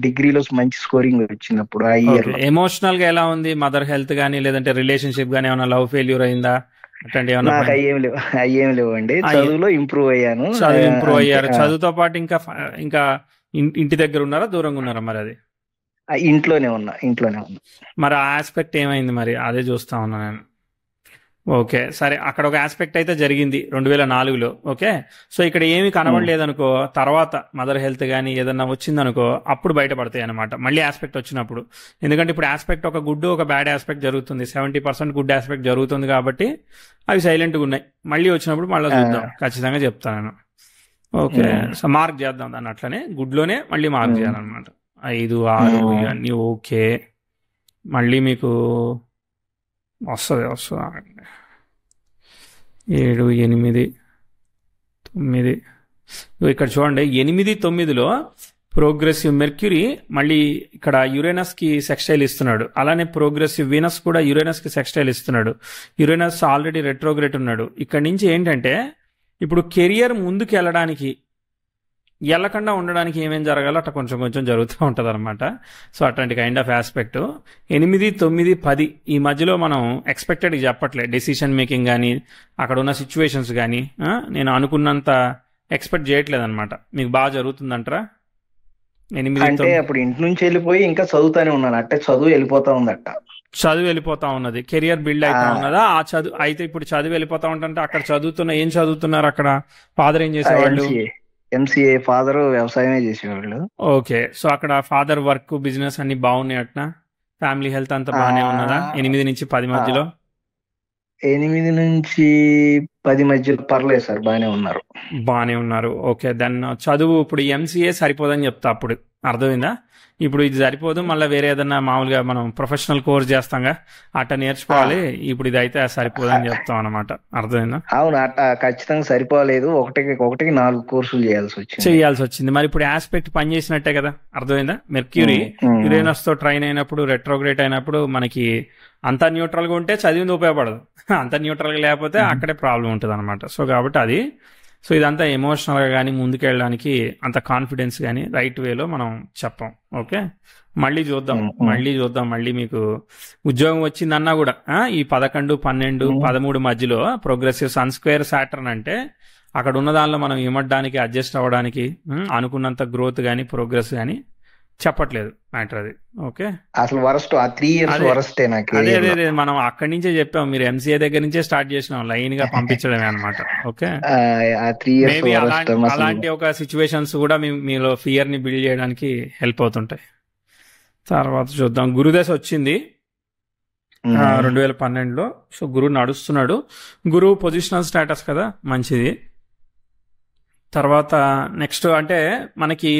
Speaker 2: డిగ్రీలో మంచి స్కోరింగ్ వచ్చినప్పుడు.
Speaker 1: ఎమోషనల్ గా ఎలా ఉంది? మదర్ హెల్త్ గానీ, లేదంటే రిలేషన్షిప్ గానీ, ఏమైనా లవ్ ఫెయిల్యూర్ అయిందా? అట్లాంటి
Speaker 2: నాకు అయ్యేం లేవు అండి. చదువులో ఇంప్రూవ్ అయ్యాను.
Speaker 1: చదువుతో పాటు ఇంకా ఇంటి దగ్గర ఉన్నారా, దూరంగా ఉన్నారా? మరి అది
Speaker 2: ఇంట్లోనే ఉన్నా.
Speaker 1: మరి ఆ ఆస్పెక్ట్ ఏమైంది? మరి అదే చూస్తా ఉన్నా నేను. ఓకే, సరే, అక్కడ ఒక ఆస్పెక్ట్ అయితే జరిగింది 2004లో. ఓకే, సో ఇక్కడ ఏమి కనబడలేదనుకో, తర్వాత మదర్ హెల్త్ కానీ ఏదన్నా వచ్చిందనుకో అప్పుడు బయటపడతాయి అనమాట మళ్ళీ ఆస్పెక్ట్ వచ్చినప్పుడు. ఎందుకంటే ఇప్పుడు ఆస్పెక్ట్ ఒక గుడ్, ఒక బ్యాడ్ ఆస్పెక్ట్ జరుగుతుంది. 70% గుడ్ ఆస్పెక్ట్ జరుగుతుంది కాబట్టి అవి సైలెంట్గా ఉన్నాయి. మళ్ళీ వచ్చినప్పుడు మళ్ళీ చూద్దాం, ఖచ్చితంగా చెప్తాను. ఓకే, సో మార్క్ చేద్దాం దాన్ని అట్లనే, గుడ్లోనే మళ్ళీ మార్క్ చేయాలన్నమాట. 5, 6 ఇవన్నీ ఓకే. మళ్ళీ మీకు వస్తుంది 7, 8, 9. ఇక్కడ చూడండి, 8, 9లో ప్రోగ్రెసివ్ మెర్క్యూరీ మళ్ళీ ఇక్కడ యురేనస్కి సెక్స్టైల్ ఇస్తున్నాడు. అలానే ప్రోగ్రెసివ్ వీనస్ కూడా యురేనస్కి సెక్స్టైల్ ఇస్తున్నాడు. యురేనస్ ఆల్రెడీ రెట్రోగ్రేట్ ఉన్నాడు. ఇక్కడ నుంచి ఏంటంటే ఇప్పుడు కెరియర్ ముందుకు వెళ్ళకుండా ఉండడానికి ఏమేం జరగాలో అట్లా కొంచెం జరుగుతూ ఉంటుంది అనమాట. సో అట్లాంటి కైండ్ ఆఫ్ ఆస్పెక్ట్. 8, 9, 10 ఈ మధ్యలో మనం ఎక్స్పెక్టెడ్ చెప్పట్లే. డెసిషన్ మేకింగ్ కానీ, అక్కడ ఉన్న సిచ్యువేషన్స్ కానీ నేను అనుకున్నంత ఎక్స్పెక్ట్ చేయట్లేదు అనమాట. మీకు బాగా జరుగుతుందంటారా?
Speaker 2: 8 అంటే అప్పుడు ఇంటి నుంచి వెళ్ళిపోయి ఇంకా చదువుతానే ఉన్నాను. అంటే చదువు వెళ్ళిపోతా ఉన్నది. కెరియర్ బిల్డ్ అవుతా ఉన్నదా? ఆ చదువు అయితే ఇప్పుడు చదువు వెళ్ళిపోతా ఉంటుంటే అక్కడ ఏం చదువుతున్నారు? అక్కడ ఫాదర్ ఏం చేసేవాళ్ళు? ఎంసీఏ. ఫాదర్ వ్యవసాయమే చేసేవాళ్ళు.
Speaker 1: ఓకే, సో అక్కడ ఫాదర్ వర్క్, బిజినెస్ అన్ని బాగున్నాయి అట్నా? ఫ్యామిలీ హెల్త్ అంతా బాగానే ఉన్నదా? 8 నుంచి 10 మధ్యలో?
Speaker 2: 8 నుంచి 10 మధ్యలో పర్లేదు సార్, బాగానే ఉన్నారు.
Speaker 1: ఓకే, దెన్ చదువు ఇప్పుడు ఎంసీఏ సరిపోదని చెప్తా. అప్పుడు అర్థమైందా? ఇప్పుడు ఇది సరిపోదు, మళ్ళీ వేరే ఏదన్నా మామూలుగా మనం ప్రొఫెషనల్ కోర్స్ చేస్తాంగా అట్లా నేర్చుకోవాలి. ఇప్పుడు ఇది అయితే సరిపోదని చెప్తాం అనమాట. అర్థమైందా?
Speaker 2: అవును, అట్లా ఖచ్చితంగా సరిపోలేదు. ఒకటికి 4 కోర్సులు చేయాల్సి వచ్చింది.
Speaker 1: మరి ఇప్పుడు ఆస్పెక్ట్ పని చేసినట్టే కదా. అర్థమైందా? మెర్క్యూరీ యురేనస్ తో ట్రైన్ అయినప్పుడు, రెట్రోగ్రేట్ అయినప్పుడు మనకి అంత న్యూట్రల్ గా ఉంటే చదివింది ఉపయోగపడదు. అంత న్యూట్రల్ గా లేకపోతే అక్కడే ప్రాబ్లం ఉంటుంది అనమాట. సో కాబట్టి అది, సో ఇదంతా ఎమోషనల్గా కానీ ముందుకెళ్ళడానికి అంత కాన్ఫిడెన్స్ కానీ రైట్ వేలో మనం చెప్పాం. ఓకే, మళ్ళీ చూద్దాం. మళ్ళీ మీకు ఉద్యోగం వచ్చిందన్నా కూడా ఈ 11, 12, 13 మధ్యలో ప్రోగ్రెసివ్ సన్ స్క్వేర్ సాటర్న్ అంటే అక్కడ ఉన్న దానిలో మనం ఇమడ్డానికి, అడ్జస్ట్ అవ్వడానికి అనుకున్నంత గ్రోత్ కానీ ప్రోగ్రెస్ కానీ చెప్పట్లేదు మ్యాటర్ అది. ఓకే,
Speaker 2: అసలు వరస్ట్ ఆ 3 ఇయర్స్ వరస్టే నాకు.
Speaker 1: అదే మనం అక్కడి నుంచే చెప్పాం, మీరు ఎంసీఏ దగ్గర నుంచే స్టార్ట్ చేసినాం, లైన్ గా పంపించడమే అనమాట. ఓకే, మేబీ అలాంటి ఒక సిచ్యువేషన్స్ కూడా మీలో ఫియర్ ని బిల్డ్ చేయడానికి హెల్ప్ అవుతుంటాయి. తర్వాత చూద్దాం, గురుదశ వచ్చింది 2012లో. సో గురువు నడుస్తున్నాడు. గురువు పొజిషనల్ స్టేటస్ కదా, మంచిది. తర్వాత నెక్స్ట్ అంటే మనకి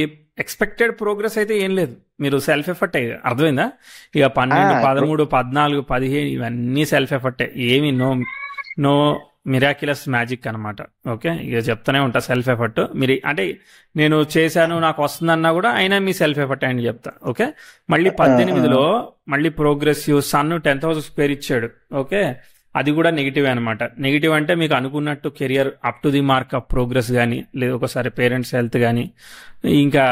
Speaker 1: ఎక్స్పెక్టెడ్ ప్రోగ్రెస్ అయితే ఏం లేదు, మీరు సెల్ఫ్ ఎఫర్ట్. అర్థమైందా? ఇక 12, 13, 14, 15 ఇవన్నీ సెల్ఫ్ ఎఫర్టే. ఏమి నో మిరాక్యులస్ మ్యాజిక్ అనమాట. ఓకే, ఇక చెప్తానే ఉంటా సెల్ఫ్ ఎఫర్ట్. మీరు అంటే నేను చేశాను నాకు వస్తుందన్నా కూడా అయినా మీ సెల్ఫ్ ఎఫర్ట్ అని చెప్తా. ఓకే, మళ్ళీ 18లో మళ్ళీ ప్రోగ్రెసివ్ సన్ 10,000 స్క్వేర్ ఇచ్చాడు. ఓకే, అది కూడా నెగిటివ్ అనమాట. నెగిటివ్ అంటే మీకు అనుకున్నట్టు career up to the mark of progress కానీ, లేదా ఒకసారి పేరెంట్స్ హెల్త్ కానీ, ఇంకా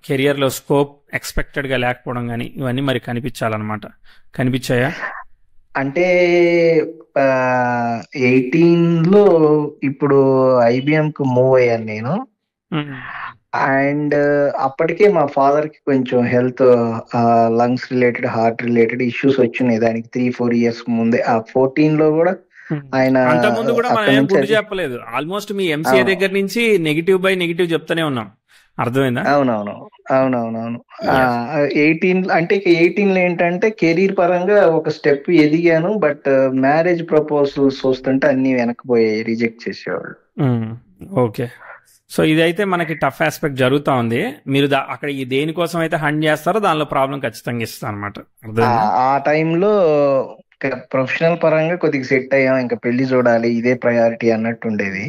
Speaker 1: కెరియర్లో స్కోప్ ఎక్స్పెక్టెడ్గా లేకపోవడం కానీ, ఇవన్నీ మరి కనిపించాలన్నమాట. కనిపించాయా?
Speaker 2: అంటే 18లో ఇప్పుడు IBM కు మూవ్ అయ్యాను నేను. అండ్ అప్పటికే మా ఫాదర్ కి కొంచెం health, lungs related, heart related issues వచ్చినాయి దానికి 3-4 ఇయర్స్ ముందే. ఆ 14లో కూడా ఆయన
Speaker 1: అంత ముందు కూడా మనం
Speaker 2: అక్కడ
Speaker 1: ఏం
Speaker 2: నుంచి
Speaker 1: గుడ్ చెప్పలేదు. ఆల్మోస్ట్ మీ ఎంసీఏ దగ్గర నుంచి నెగిటివ్ బై నెగిటివ్ చెప్తానే ఉన్నాం. అర్థమైందా?
Speaker 2: అవునవును. 18 అంటే 18లో ఏంటంటే కెరీర్ పరంగా ఒక స్టెప్ ఎదిగాను. బట్ మ్యారేజ్ ప్రపోజల్స్ వస్తుంటే అన్ని వెనకపోయాయి, రిజెక్ట్ చేసేవాళ్ళు.
Speaker 1: ఓకే, సో ఇదైతే మనకి టఫ్ ఆస్పెక్ట్ జరుగుతూ ఉంది. మీరు అక్కడ ఈ దేనికోసం అయితే హండ్ చేస్తారో దానిలో ప్రాబ్లం ఖచ్చితంగా ఇస్తాను అనమాట. అర్థమైందా?
Speaker 2: ఆ టైంలో ప్రొఫెషనల్ పరంగా కొద్దిగా సెట్ అయ్యాం, ఇంకా పెళ్లి చూడాలి, ఇదే ప్రయారిటీ అన్నట్టు ఉండేది.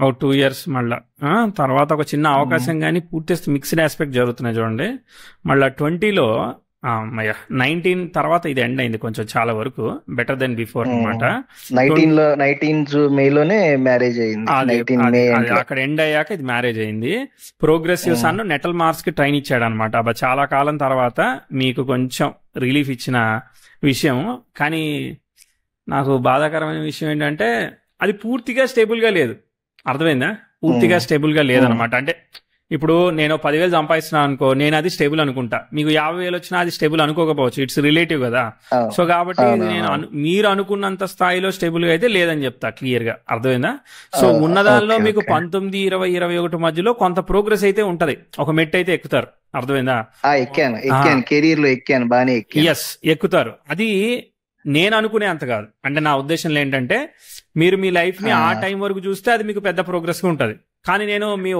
Speaker 1: ఒక 2 years మళ్ళా తర్వాత ఒక చిన్న అవకాశం కానీ పూర్తి మిక్స్డ్ ఆస్పెక్ట్ జరుగుతున్నాయి చూడండి. మళ్ళీ 20లో 19 తర్వాత ఇది ఎండ్ అయింది కొంచెం చాలా వరకు, బెటర్ దెన్ బిఫోర్ అనమాట.
Speaker 2: 19 మేలోనే మ్యారేజ్ అయింది.
Speaker 1: అక్కడ ఎండ్ అయ్యాక ఇది మ్యారేజ్ అయింది. ప్రోగ్రెసివ్ సన్ నెటల్ మార్క్స్ కి ట్రైన్ ఇచ్చాడు అనమాట. అబ్బా చాలా కాలం తర్వాత మీకు కొంచెం రిలీఫ్ ఇచ్చిన విషయం. కానీ నాకు బాధాకరమైన విషయం ఏంటంటే అది పూర్తిగా స్టేబుల్గా లేదు. అర్థమైందా? పూర్తిగా స్టేబుల్గా లేదనమాట. అంటే ఇప్పుడు నేను 10,000 సంపాదిస్తున్నాను అనుకో, నేను అది స్టేబుల్ అనుకుంటా. మీకు 50,000 వచ్చినా అది స్టేబుల్ అనుకోకపోవచ్చు. ఇట్స్ రిలేటివ్ కదా. సో కాబట్టి నేను మీరు అనుకున్నంత స్థాయిలో స్టేబుల్ గా అయితే లేదని చెప్తా క్లియర్ గా. అర్థమైందా? సో ఉన్నదానిలో మీకు 19, 20, 21 మధ్యలో కొంత ప్రోగ్రెస్ అయితే ఉంటది. ఒక మెట్ అయితే ఎక్కుతారు. అర్థమైందా?
Speaker 2: కెరీర్ లో ఎక్కాను, బానే
Speaker 1: ఎస్ ఎక్కుతారు. అది నేను అనుకునే అంత కాదు. అంటే నా ఉద్దేశంలో ఏంటంటే మీరు మీ లైఫ్ ని ఆ టైం వరకు చూస్తే అది మీకు పెద్ద ప్రోగ్రెస్ గా ఉంటది. కానీ నేను మీ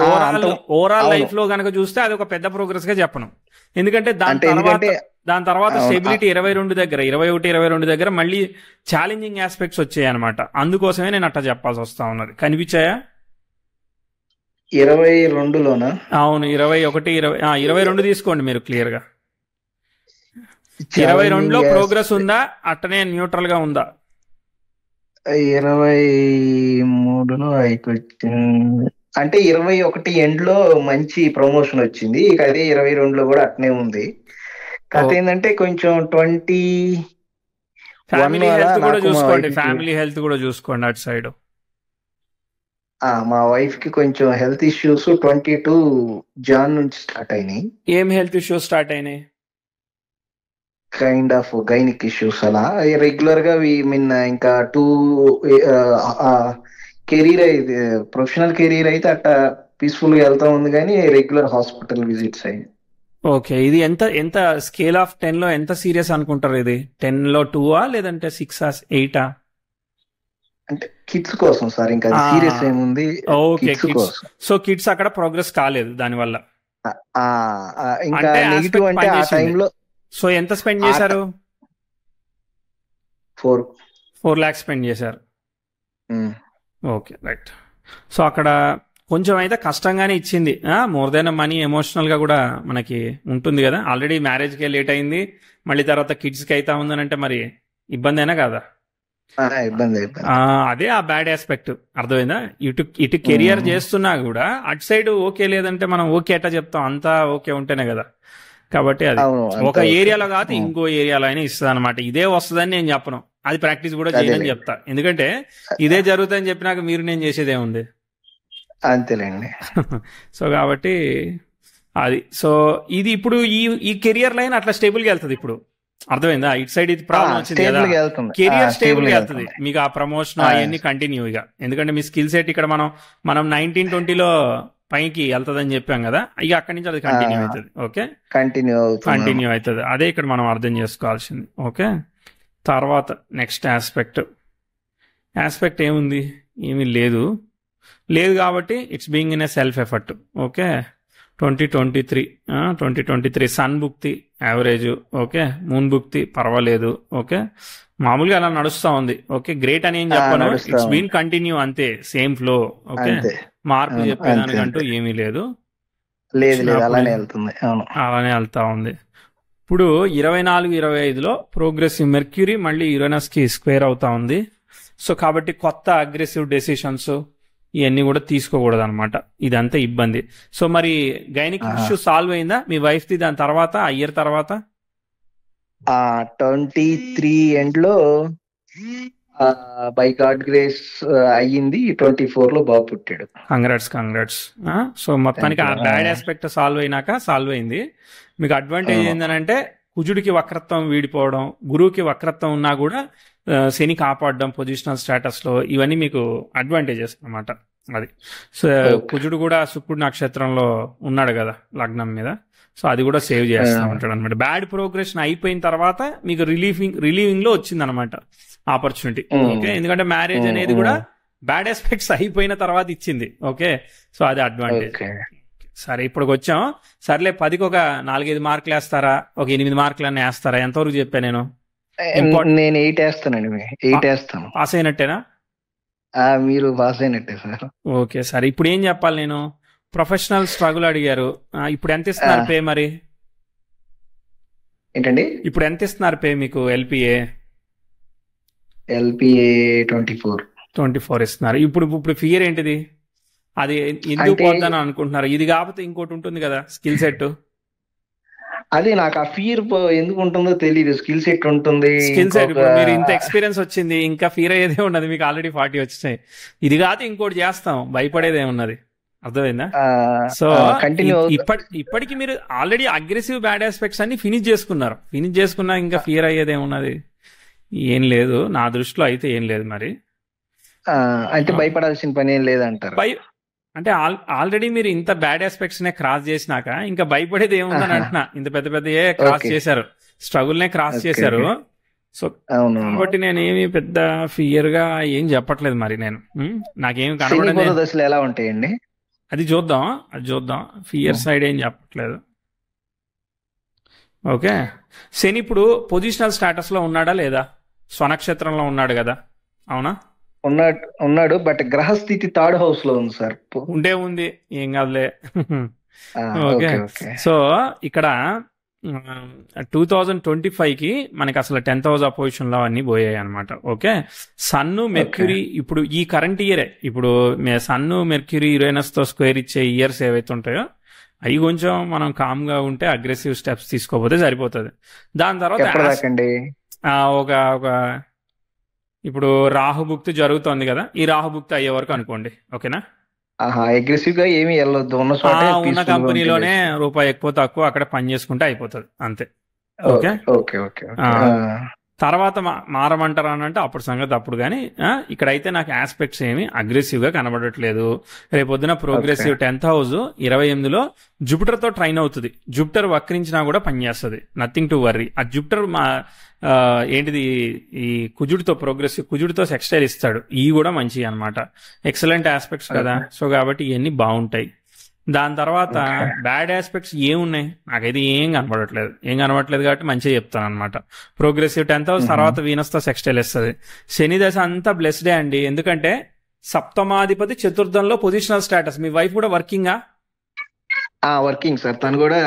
Speaker 1: ఓవరాల్ లైఫ్ లో గనక చూస్తే అది ఒక పెద్ద ప్రోగ్రెస్ గా చెప్పను. ఎందుకంటే దాని తర్వాత స్టెబిలిటీ 22 దగ్గర, 21, 22 దగ్గర మళ్ళీ ఛాలెంజింగ్ ఆస్పెక్ట్స్ వచ్చాయి అనమాట. అందుకోసమే నేను అట్లా చెప్పాల్సి వస్తా ఉన్నది. కనిపించాయా?
Speaker 2: 22లోనా?
Speaker 1: అవును, 21, 22 తీసుకోండి మీరు క్లియర్ గా. 22లో ప్రోగ్రెస్ ఉందా, అట్టనే న్యూట్రల్ గా ఉందా?
Speaker 2: 23లో అయిపోయింది. అంటే 21 ఎండ్ లో మంచి ప్రమోషన్ వచ్చింది. ఇక అదే 22లో కూడా అట్నే ఉంది. కథ ఏంటంటే కొంచెం 20
Speaker 1: ఫ్యామిలీ హెల్త్ కూడా చూసుకోండి. ఫ్యామిలీ హెల్త్ కూడా చూసుకోండి అటు సైడ్.
Speaker 2: మా వైఫ్ కి కొంచెం హెల్త్ ఇష్యూస్ 22 జాన్ నుంచి స్టార్ట్ అయినాయి.
Speaker 1: ఏం హెల్త్ ఇష్యూస్ స్టార్ట్ అయినాయి?
Speaker 2: Kind of gynaec issues. అలా రెగ్యులర్ గా ఇంకా కెరీర్ అయితే, ప్రొఫెషనల్ కెరీర్ అయితే అట్లా పీస్ఫుల్ గా వెళ్తా ఉంది, కానీ రెగ్యులర్ హాస్పిటల్ విజిట్స్ అయ్యి.
Speaker 1: ఓకే, ఇది ఎంత స్కేల్ ఆఫ్ 10లో ఎంత సీరియస్ అనుకుంటారు? ఇది 10లో 2ఆ లేదంటే 6ఆ 8ఆ?
Speaker 2: అంటే కిడ్స్ కోసం సార్, ఇంకా సీరియస్ ఏముంది.
Speaker 1: ఓకే, సో కిడ్స్ అక్కడ ప్రోగ్రెస్ కాలేదు దానివల్ల.
Speaker 2: ఇంకా నెగిటివ్ అంటే ఆ టైంలో.
Speaker 1: సో ఎంత స్పెండ్ చేశారు? 4 lakhs స్పెండ్ చేశారు. Okay, right. సో అక్కడ కొంచెం అయితే కష్టంగానే ఇచ్చింది. మోర్ దెన్ మనీ, ఎమోషనల్ గా కూడా మనకి ఉంటుంది కదా. ఆల్రెడీ మ్యారేజ్కే లేట్ అయింది, మళ్ళీ తర్వాత కిడ్స్కి అయితే ఉందనంటే మరి ఇబ్బంది అయినా కదా. అదే ఆ బ్యాడ్ ఆస్పెక్ట్. అర్థమైందా? ఇటు కెరియర్ చేస్తున్నా కూడా అటు సైడ్ ఓకే లేదంటే మనం ఓకే ఎట్లా చెప్తాం? అంతా ఓకే ఉంటేనే కదా. కాబట్టి అది ఒక ఏరియాలో కాదు ఇంకో ఏరియాలో అయినా ఇస్తుంది అనమాట. ఇదే వస్తుందని నేను చెప్పను, అది ప్రాక్టీస్ కూడా చేయని చెప్తా. ఎందుకంటే ఇదే జరుగుతుందని చెప్పినాక మీరు నేను చేసేదే ఉంది.
Speaker 2: అంతేలేండి.
Speaker 1: సో కాబట్టి అది. సో ఇది ఇప్పుడు ఈ కెరియర్ లైన్ అట్లా స్టేబుల్ గా వెళ్తుంది ఇప్పుడు. అర్థమైందా? ఇటు సైడ్ ఇది ప్రాబ్లం వచ్చింది కదా, కెరియర్ స్టేబుల్ గా వెళ్తుంది. మీకు ఆ ప్రమోషన్ అవన్నీ కంటిన్యూగా. ఎందుకంటే మీ స్కిల్ సెట్ ఇక్కడ మనం 1920లో పైకి వెళ్తుందని చెప్పాం కదా, ఇక అక్కడి నుంచి అది కంటిన్యూ అవుతుంది. ఓకే, కంటిన్యూ అవుతుంది. అదే ఇక్కడ మనం అర్థం చేసుకోవాల్సింది. ఓకే, తర్వాత నెక్స్ట్ ఆస్పెక్ట్ ఏముంది? ఏమీ లేదు కాబట్టి it's being in a self effort. Okay, 2023 2023 sun భుక్తి యావరేజ్, ఓకే. మూన్ భుక్తి పర్వాలేదు, ఓకే. మామూలుగా అలా నడుస్తా ఉంది, ఓకే. గ్రేట్ అని ఏం చెప్పను, ఇట్స్ బీన్ కంటిన్యూ అంతే, సేమ్ ఫ్లో, ఓకే. మార్పు చెప్పేదానికంటూ ఏమీ లేదు, అలానే వెళ్తా ఉంది. ఇప్పుడు 24-25లో ప్రోగ్రెసివ్ మెర్క్యూరీ మళ్ళీ యురేనస్ కి స్క్వేర్ అవుతా ఉంది. సో కాబట్టి కొత్త అగ్రెసివ్ డెసిషన్స్ ఇవన్నీ కూడా తీసుకోకూడదు అనమాట, ఇదంతా ఇబ్బంది. సో మరి గైనిక్ ఇష్యూ సాల్వ్ అయిందా మీ వైఫ్ ది దాని తర్వాత, ఇయర్ తర్వాత?
Speaker 2: 23 ఎండ్ లో బై గాడ్ గ్రేస్ అయ్యింది, 24 లో బాబు పుట్టాడు.
Speaker 1: కంగ్రాట్స్. సో మొత్తానికి ఆ బ్యాడ్ ఆస్పెక్ట్ సాల్వ్ అయింది. మీకు అడ్వాంటేజ్ ఏంటంటే కుజుడికి వక్రత్వం వీడిపోవడం, గురువుకి వక్రత్వం ఉన్నా కూడా శని కాపాడడం పొజిషనల్ స్టేటస్ లో, ఇవన్నీ మీకు అడ్వాంటేజెస్ అన్నమాట. అది సో కుజుడు కూడా శుక్రుడు నక్షత్రంలో ఉన్నాడు కదా లగ్నం మీద, సో అది కూడా సేవ్ చేస్తూ ఉంటాడు అనమాట. బ్యాడ్ ప్రోగ్రెషన్ అయిపోయిన తర్వాత మీకు రిలీవింగ్ లో వచ్చింది అనమాట ఆపర్చునిటీ, ఓకే. ఎందుకంటే మ్యారేజ్ అనేది కూడా బ్యాడ్ ఆస్పెక్ట్స్ అయిపోయిన తర్వాత ఇచ్చింది, ఓకే. సో అది అడ్వాంటేజ్. సరే ఇప్పుడు వచ్చాం. సర్లే 10కి ఒక 4-5 మార్కులు వేస్తారా, ఒక 8 మార్కులు అన్నీ వేస్తారా? ఎంతవరకు చెప్పా నేను?
Speaker 2: నేను 8 వేస్తానండి. 8 వేస్తాను.
Speaker 1: పాస్ అయినట్టేనా?
Speaker 2: మీరు పాస్ అయినట్టే సార్.
Speaker 1: ఓకే సరే, ఇప్పుడు ఏం చెప్పాలి నేను? ప్రొఫెషనల్ స్ట్రగుల్ అడిగారు, ఇప్పుడు ఎంత ఇస్తున్నారు పే? మరి
Speaker 2: ఏంటండి
Speaker 1: ఇప్పుడు ఎంత ఇస్తున్నారు పే మీకు? ఎల్పిఏ 24 ఇస్తున్నారు. ఇప్పుడు ఫియర్ ఏంటిది? అది ఎందుకు పోద్దని అనుకుంటున్నారు? ఇది కాకపోతే ఇంకోటి ఉంటుంది కదా, స్కిల్ సెట్.
Speaker 2: అది నాకు ఆ ఫియర్ ఎందుకు ఉంటుందో తెలియదు. స్కిల్ సెట్ ఉంటుంది.
Speaker 1: ఇప్పుడు మీరు ఇంత ఎక్స్పీరియన్స్ వచ్చింది, ఇంకా ఫియర్ అయ్యేదే ఉన్నది. మీకు ఆల్రెడీ 40 వచ్చినాయి. ఇది కాదు ఇంకోటి చేస్తాం, భయపడేదే ఉన్నది. అర్థమైందా? సో ఇప్పటికి మీరు ఆల్రెడీ అగ్రెసివ్ బ్యాడ్ ఆస్పెక్ట్స్ అన్ని ఫినిష్ చేసుకున్నా ఇంకా ఫియర్ అయ్యేదే ఉన్నది? ఏం లేదు, నా దృష్టిలో అయితే ఏం లేదు. మరి
Speaker 2: అయితే భయపడాల్సిన పని ఏం లేదంటారు?
Speaker 1: అంటే ఆల్రెడీ మీరు ఇంత బ్యాడ్ ఆస్పెక్ట్స్ నే క్రాస్ చేసినాక ఇంకా భయపడేది ఏముందని అంటున్నా. ఇంత పెద్ద క్రాస్ చేశారు, స్ట్రగుల్ నే క్రాస్ చేశారు. సో కాబట్టి నేను ఏమి పెద్ద ఫియర్ గా ఏం చెప్పట్లేదు. మరి నాకేమి కనబడలేదు.
Speaker 2: దశలు ఎలా ఉంటాయండి
Speaker 1: అది చూద్దాం. ఫియర్ సైడ్ ఏం చెప్పట్లేదు, ఓకే. శని ఇప్పుడు పొజిషనల్ స్టేటస్ లో ఉన్నాడా లేదా? స్వనక్షత్రంలో ఉన్నాడు కదా, అవునా?
Speaker 2: ఉన్నాడు. బట్ గ్రహస్థితి 3rd హౌస్ లో ఉంది సార్.
Speaker 1: ఉంది, ఏం కాదులే. ఓకే. సో ఇక్కడ 2025కి మనకి అసలు 10th హౌస్ అపోజిషన్ లో అన్ని పోయాయి అనమాట, ఓకే. సన్ను మెర్క్యూరీ ఇప్పుడు ఈ కరెంట్ ఇయరే, ఇప్పుడు సన్ను మెర్క్యూరీ యురేనస్ తో స్క్వేర్ ఇచ్చే ఇయర్స్ ఏవైతే ఉంటాయో అవి కొంచెం మనం కామ్ గా ఉంటే అగ్రెసివ్ స్టెప్స్ తీసుకోపోతే సరిపోతుంది. దాని తర్వాత ఒక ఇప్పుడు రాహుభుక్తి జరుగుతోంది కదా, ఈ రాహుభుక్తి అయ్యే వరకు అనుకోండి, ఓకేనా?
Speaker 2: అగ్రెసివ్ గా ఏమి వెళ్ళొద్దు,
Speaker 1: ఉన్న కంపెనీలోనే రూపాయి ఎక్కువ తక్కువ అక్కడ పని చేసుకుంటే అయిపోతుంది అంతే, ఓకే. తర్వాత మారమంటారా అని అంటే అప్పుడు సంగతి అప్పుడు. కానీ ఇక్కడైతే నాకు ఆస్పెక్ట్స్ ఏమి అగ్రెసివ్ గా కనబడట్లేదు. రేపొద్దున ప్రోగ్రెసివ్ 10th హౌస్ 28లో జూపిటర్ తో ట్రైన్ అవుతుంది. జూపిటర్ వక్రించినా కూడా పనిచేస్తుంది, నథింగ్ టు వర్రీ. ఆ జూపిటర్ ఏంటిది, ఈ కుజుడితో సెక్స్టైల్ ఇస్తాడు. ఇవి కూడా మంచివి అనమాట, ఎక్సలెంట్ ఆస్పెక్ట్స్ కదా. సో కాబట్టి ఇవన్నీ బాగుంటాయి. దాని తర్వాత బ్యాడ్ ఆస్పెక్ట్స్ ఏమున్నాయి నాకైతే ఏం కనబడట్లేదు కాబట్టి మంచిగా చెప్తాను అనమాట. ప్రోగ్రెసివ్ 10th హౌస్ తర్వాత వీనస్ తో సెక్స్టైల్ ఇస్తుంది. శని దశ అంతా బ్లెస్డే అండి, ఎందుకంటే సప్తమాధిపతి చతుర్థంలో పొజిషనల్ స్టేటస్. మీ వైఫ్ కూడా వర్కింగా?
Speaker 2: వర్కింగ్ సార్, తను కూడా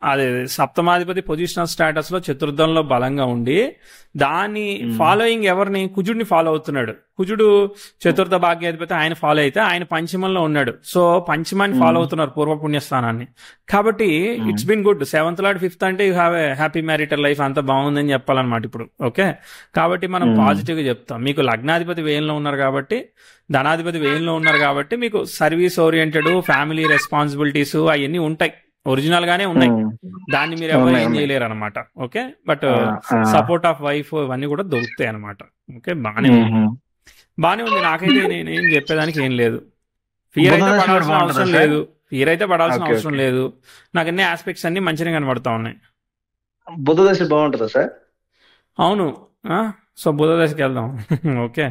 Speaker 1: అదే సప్తమాధిపతి పొజిషనల్ స్టేటస్ లో చతుర్థంలో బలంగా ఉండి దాన్ని ఫాలోయింగ్ ఎవరిని? కుజుడిని ఫాలో అవుతున్నాడు. కుజుడు చతుర్థ భాగ్యాధిపతి, ఆయన ఫాలో అయితే ఆయన పంచమంలో ఉన్నాడు. సో పంచమాన్ని ఫాలో అవుతున్నారు, పూర్వపుణ్యస్థానాన్ని. కాబట్టి it's been good. 7th lord 5th అంటే you have a happy marital life, అంత బాగుందని చెప్పాలన్నమాట ఇప్పుడు, ఓకే. కాబట్టి మనం పాజిటివ్ గా చెప్తాం. మీకు లగ్నాధిపతి వ్యయంలో ఉన్నారు కాబట్టి, ధనాధిపతి వ్యయంలో ఉన్నారు కాబట్టి మీకు సర్వీస్ ఓరియంటెడ్, ఫ్యామిలీ రెస్పాన్సిబిలిటీస్ అవన్నీ ఉంటాయి, ఒరిజినల్ గానే ఉన్నాయి. దాన్ని మీరు ఎవరు ఏం చేయలేరు అనమాట, okay. But support of wife ఇవన్నీ కూడా దొరుకుతాయి అనమాట, ఓకే. బానే ఉంది. నాకైతే నేనేం చెప్పేదానికి ఏం లేదు. ఫియర్ అయితే పడాల్సిన అవసరం లేదు. నాకు అన్ని ఆస్పెక్ట్స్ అన్ని మంచిగా కనబడతా ఉన్నాయి.
Speaker 2: బుధ దశ బాగుంటుందా సార్?
Speaker 1: అవును. సో బుధ దశకి వెళ్దాం, ఓకే.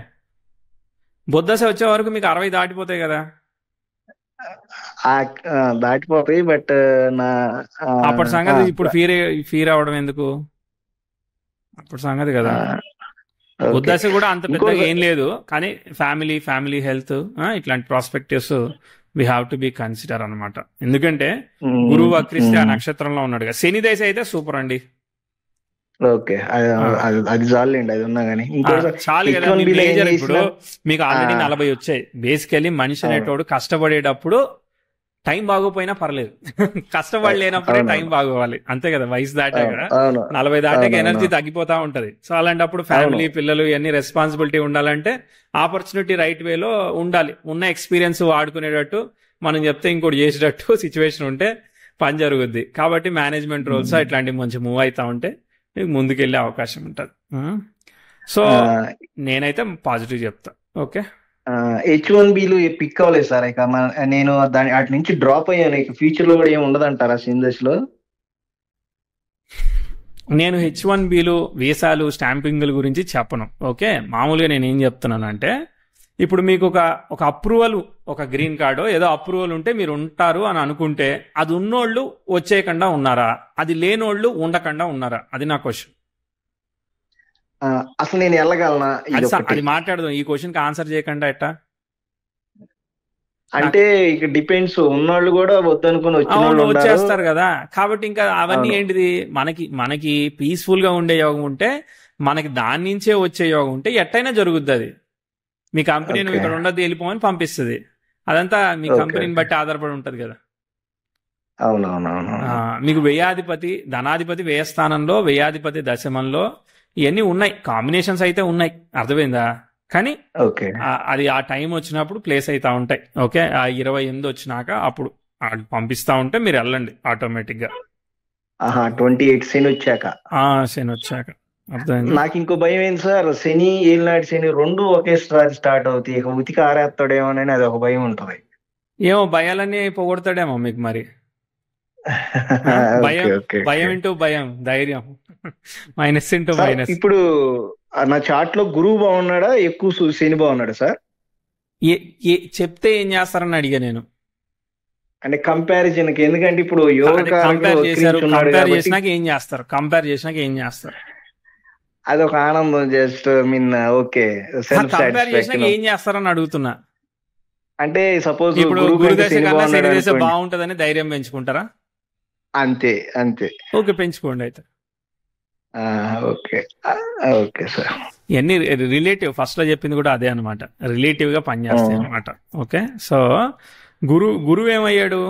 Speaker 1: బుధ దశ వచ్చే వరకు మీకు 60 దాటిపోతాయి కదా.
Speaker 2: ఆ, దాటిపోతాయి. బట్ నా ఆ,
Speaker 1: అప్పటి
Speaker 2: ఆ,
Speaker 1: సంగతి ఇప్పుడు ఫీర్ అవడం ఎందుకు? అప్పుడు సంగతి కదా.
Speaker 2: ఓకే.
Speaker 1: ఉద్దేశం కూడా అంత పెద్దగా
Speaker 2: ఇంకోటి
Speaker 1: ఏం లేదు, కానీ ఫ్యామిలీ హెల్త్, ఇట్లాంటి prospectives we have to be consider అనమాట. ఎందుకంటే గురువు వక్రిస్తే ఆ నక్షత్రంలో ఉన్నాడు కదా. శని దశ అయితే సూపర్ అండి.
Speaker 2: ఓకే, అది చాలండి, అది ఉన్నా కానీ.
Speaker 1: ఆ,
Speaker 2: ఇంకోటి
Speaker 1: చాలు కదా. మీ
Speaker 2: H1B లో ఏం
Speaker 1: మేజర్ ఇప్పుడు
Speaker 2: చేసిన
Speaker 1: మీకు ఆల్రెడీ 40 వచ్చాయి. బేసికలీ మనిషి అనేటోడు కష్టపడేటప్పుడు టైం బాగోపోయినా పర్లేదు. కష్టపడి లేనప్పుడే టైం బాగోవాలి, అంతే కదా. వయసు దాటాక
Speaker 2: అవును
Speaker 1: 40 దాటాక
Speaker 2: అవును
Speaker 1: ఎనర్జీ తగ్గిపోతా ఉంటది. సో అలాంటప్పుడు ఫ్యామిలీ, పిల్లలు ఇవన్నీ రెస్పాన్సిబిలిటీ ఉండాలంటే ఆపర్చునిటీ రైట్ వేలో ఉండాలి. ఉన్న ఎక్స్పీరియన్స్ వాడుకునేటట్టు, మనం చెప్తే ఇంకోటి చేసేటట్టు సిచ్యువేషన్ ఉంటే పని జరుగుద్ది. కాబట్టి మేనేజ్మెంట్ రోల్స్ ఇట్లాంటివి మంచి మూవ్ అవుతా ఉంటే మీకు ముందుకెళ్ళే అవకాశం ఉంటుంది. సో నేనైతే పాజిటివ్ చెప్తా. ఓకే.
Speaker 2: H1Bలు పిక్ అవ్వలేదు సార్. ఇక నేను వాటి నుంచి డ్రాప్ అయ్యాను. ఇక ఫ్యూచర్ లో కూడా ఏమి ఉండదంటారా సిందస్ లో?
Speaker 1: నేను H1Bలు, వీసాలు, స్టాంపింగ్ల గురించి చెప్పను. ఓకే, మామూలుగా నేను ఏం చెప్తున్నానంటే, ఇప్పుడు మీకు ఒక అప్రూవల్, ఒక గ్రీన్ కార్డు ఏదో అప్రూవల్ ఉంటే మీరు ఉంటారు అని అనుకుంటే, అది ఉన్నోళ్ళు వచ్చేయకుండా ఉన్నారా, అది లేనోళ్ళు ఉండకుండా ఉన్నారా? అది నా క్వశ్చన్.
Speaker 2: అసలు నేను వెళ్ళగలనా?
Speaker 1: అది మాట్లాడదాం. ఈ క్వశ్చన్కి ఆన్సర్ చేయకుండా ఎట్టా?
Speaker 2: అంటే ఇక డిపెండ్స్. ఉన్నోళ్ళు కూడా వద్దనుకుని
Speaker 1: అవును, వచ్చేస్తారు కదా. కాబట్టి ఇంకా అవన్నీ ఏంటిది, మనకి పీస్ఫుల్ గా ఉండే యోగం ఉంటే, మనకి దాని నుంచే వచ్చే యోగం ఉంటే ఎట్టయినా జరుగుద్ది. అది మీ కంపెనీ నువ్వు ఇక్కడ ఉండదు వెళ్ళిపోమని పంపిస్తుంది. అదంతా మీ కంపెనీని బట్టి ఆధారపడి ఉంటది కదా.
Speaker 2: అవునవునవును.
Speaker 1: మీకు వ్యయాధిపతి, ధనాధిపతి వ్యయస్థానంలో, వ్యయాధిపతి దశమంలో ఇవన్నీ ఉన్నాయి, కాంబినేషన్స్ అయితే ఉన్నాయి. అర్థమైందా? కానీ అది ఆ టైం వచ్చినప్పుడు ప్లేస్ అవుతా ఉంటాయి. ఓకే, ఆ 28 వచ్చినాక అప్పుడు పంపిస్తా ఉంటే మీరు వెళ్ళండి ఆటోమేటిక్ గా.
Speaker 2: 28 శని వచ్చాక.
Speaker 1: శని వచ్చాక. అర్థమైంది.
Speaker 2: నాకు ఇంకో భయం ఏంటి సార్, శని ఏలినాటి శని రెండు ఒకేసారి స్టార్ట్ అవుతాయి. ఇక ఉతికి ఆరేస్తాడేమోనని అది ఒక భయం ఉంటది.
Speaker 1: ఏమో, భయాలన్నీ పోగొడతాడేమో మీకు మరి. భయం ఇంటూ భయం, ధైర్యం మైనస్ ఇంటూ మైనస్.
Speaker 2: ఇప్పుడు నా చార్ట్ లో గురువు బాగున్నాడా, ఎక్కువ శని బాగున్నాడా సార్?
Speaker 1: చెప్తే ఏం చేస్తారని అడిగా నేను.
Speaker 2: అంటే కంపారిజన్ కి. ఎందుకంటే ఇప్పుడు
Speaker 1: కంపేర్ చేసినాక ఏం చేస్తారు?
Speaker 2: అది ఒక ఆనందం. జస్ట్ ఓకే,
Speaker 1: కంపేర్ చేసినాక ఏం చేస్తారని అడుగుతున్నా.
Speaker 2: అంటే సపోజ్
Speaker 1: ఇప్పుడు గురుదశ కన్నా శని దశ బాగుంటదని ధైర్యం పెంచుకుంటారా?
Speaker 2: అంతే.
Speaker 1: ఓకే, పెంచుకోండి అయితే.
Speaker 2: Okay sir.
Speaker 1: ఇవన్నీ రిలేటివ్. ఫస్ట్ లో చెప్పింది కూడా అదే అనమాట, రిలేటివ్ గా పనిచేస్తాయి అనమాట. ఓకే, సో గురువు ఏమయ్యాడు?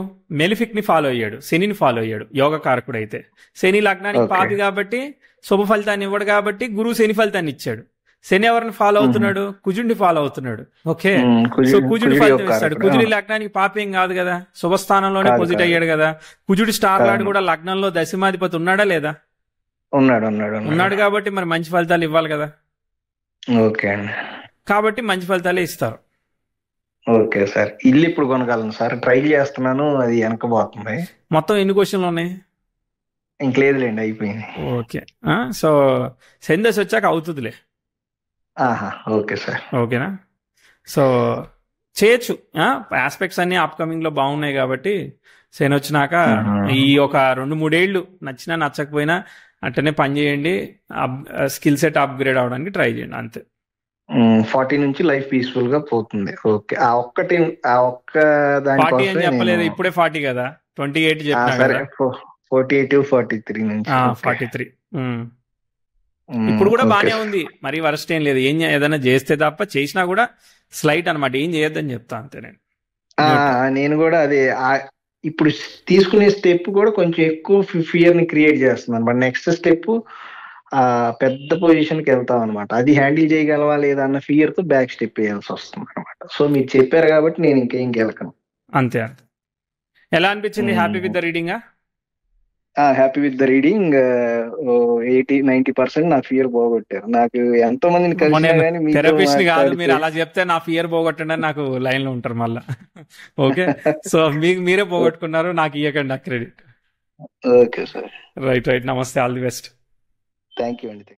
Speaker 1: మెలిఫిక్ ని ఫాలో అయ్యాడు, శనిని ఫాలో అయ్యాడు. యోగ కారకుడు అయితే శని లగ్నానికి పాపి కాబట్టి శుభ ఫలితాన్ని ఇవ్వడు, కాబట్టి గురువు శని ఫలితాన్ని ఇచ్చాడు. శని ఎవరిని ఫాలో అవుతున్నాడు? కుజుడిని ఫాలో అవుతున్నాడు. ఓకే, సో కుజుడి ఫలితం ఇస్తాడు. కుజుడి లగ్నానికి పాపేం కాదు కదా, శుభస్థానంలోనే పొజిట్ అయ్యాడు కదా. కుజుడి స్టార్ లాడ్ కూడా లగ్నంలో దశమాధిపతి ఉన్నాడా లేదా? ఉన్నాడు కాబట్టి మరి మంచి ఫలితాలు ఇవ్వాలి కదా.
Speaker 2: ఓకే,
Speaker 1: కాబట్టి మంచి ఫలితాలే ఇస్తారు.
Speaker 2: Okay sir. ఇల్లు ఇప్పుడు కొనగలను సార్, ట్రై చేస్తున్నాను, అది వెనకపోతుంది.
Speaker 1: మొత్తం ఎన్ని క్వశ్చన్లు ఉన్నాయి?
Speaker 2: ఇంకలేదులేండి, అయిపోయింది.
Speaker 1: ఓకే, సో శని దశ వచ్చాక అవుతుందిలే.
Speaker 2: Okay sir.
Speaker 1: ఓకేనా? సో చేయొచ్చు. ఆస్పెక్ట్స్ అన్ని అప్కమింగ్ లో బాగున్నాయి కాబట్టి శని వచ్చినాక ఈ ఒక 2-3 ఏళ్ళు నచ్చినా నచ్చకపోయినా అట్టనే పని చేయండి. స్కిల్ సెట్ అప్గ్రేడ్ అవడానికి ట్రై చేయండి, అంతే.
Speaker 2: 40 నుంచి లైఫ్ పీస్ఫుల్ గా పోతుంది. ఓకే, ఆ ఒక్క
Speaker 1: 40 అని చెప్పలేదు, ఇప్పుడే 40 కదా, 28 చెప్పినా కదా.
Speaker 2: 48, 43 నుంచి
Speaker 1: 43. ఇప్పుడు కూడా బానే ఉంది, మరి వరస్ట్ ఏం లేదు. ఏదైనా చేస్తే తప్ప, చేసినా కూడా స్లైట్ అనమాట, ఏం చేయొద్దని చెప్తా అంతే నేను.
Speaker 2: నేను కూడా అదే ఇప్పుడు తీసుకునే స్టెప్ కూడా కొంచెం ఎక్కువ ఫియర్ ని క్రియేట్ చేస్తుంది. బట్ నెక్స్ట్ స్టెప్ పెద్ద పొజిషన్ కి వెళ్తాం అనమాట. అది హ్యాండిల్ చేయగలవా లేదా అన్న ఫియర్ తో బ్యాక్ స్టెప్ వేయాల్సి వస్తుంది అనమాట. సో మీరు చెప్పారు కాబట్టి నేను ఇంకేం గెలకను.
Speaker 1: అంతే. ఎలా అనిపించింది? Happy with the reading?
Speaker 2: Happy with the reading. 80-90% నా ఫియర్ పోగొట్టారు. నాకు ఎంతో మందిని
Speaker 1: థెరపిస్ట్ కాదు, మీరు అలా చెప్తే నా ఫియర్ పోగొట్టండి నాకు లైన్ లో ఉంటారు మళ్ళా. ఓకే, సో మీకు మీరే పోగొట్టుకున్నారు, నాకు ఇవ్వకండి నాకు క్రెడిట్.
Speaker 2: Okay sir.
Speaker 1: రైట్. నమస్తే, all the best.
Speaker 2: Thank you అండి.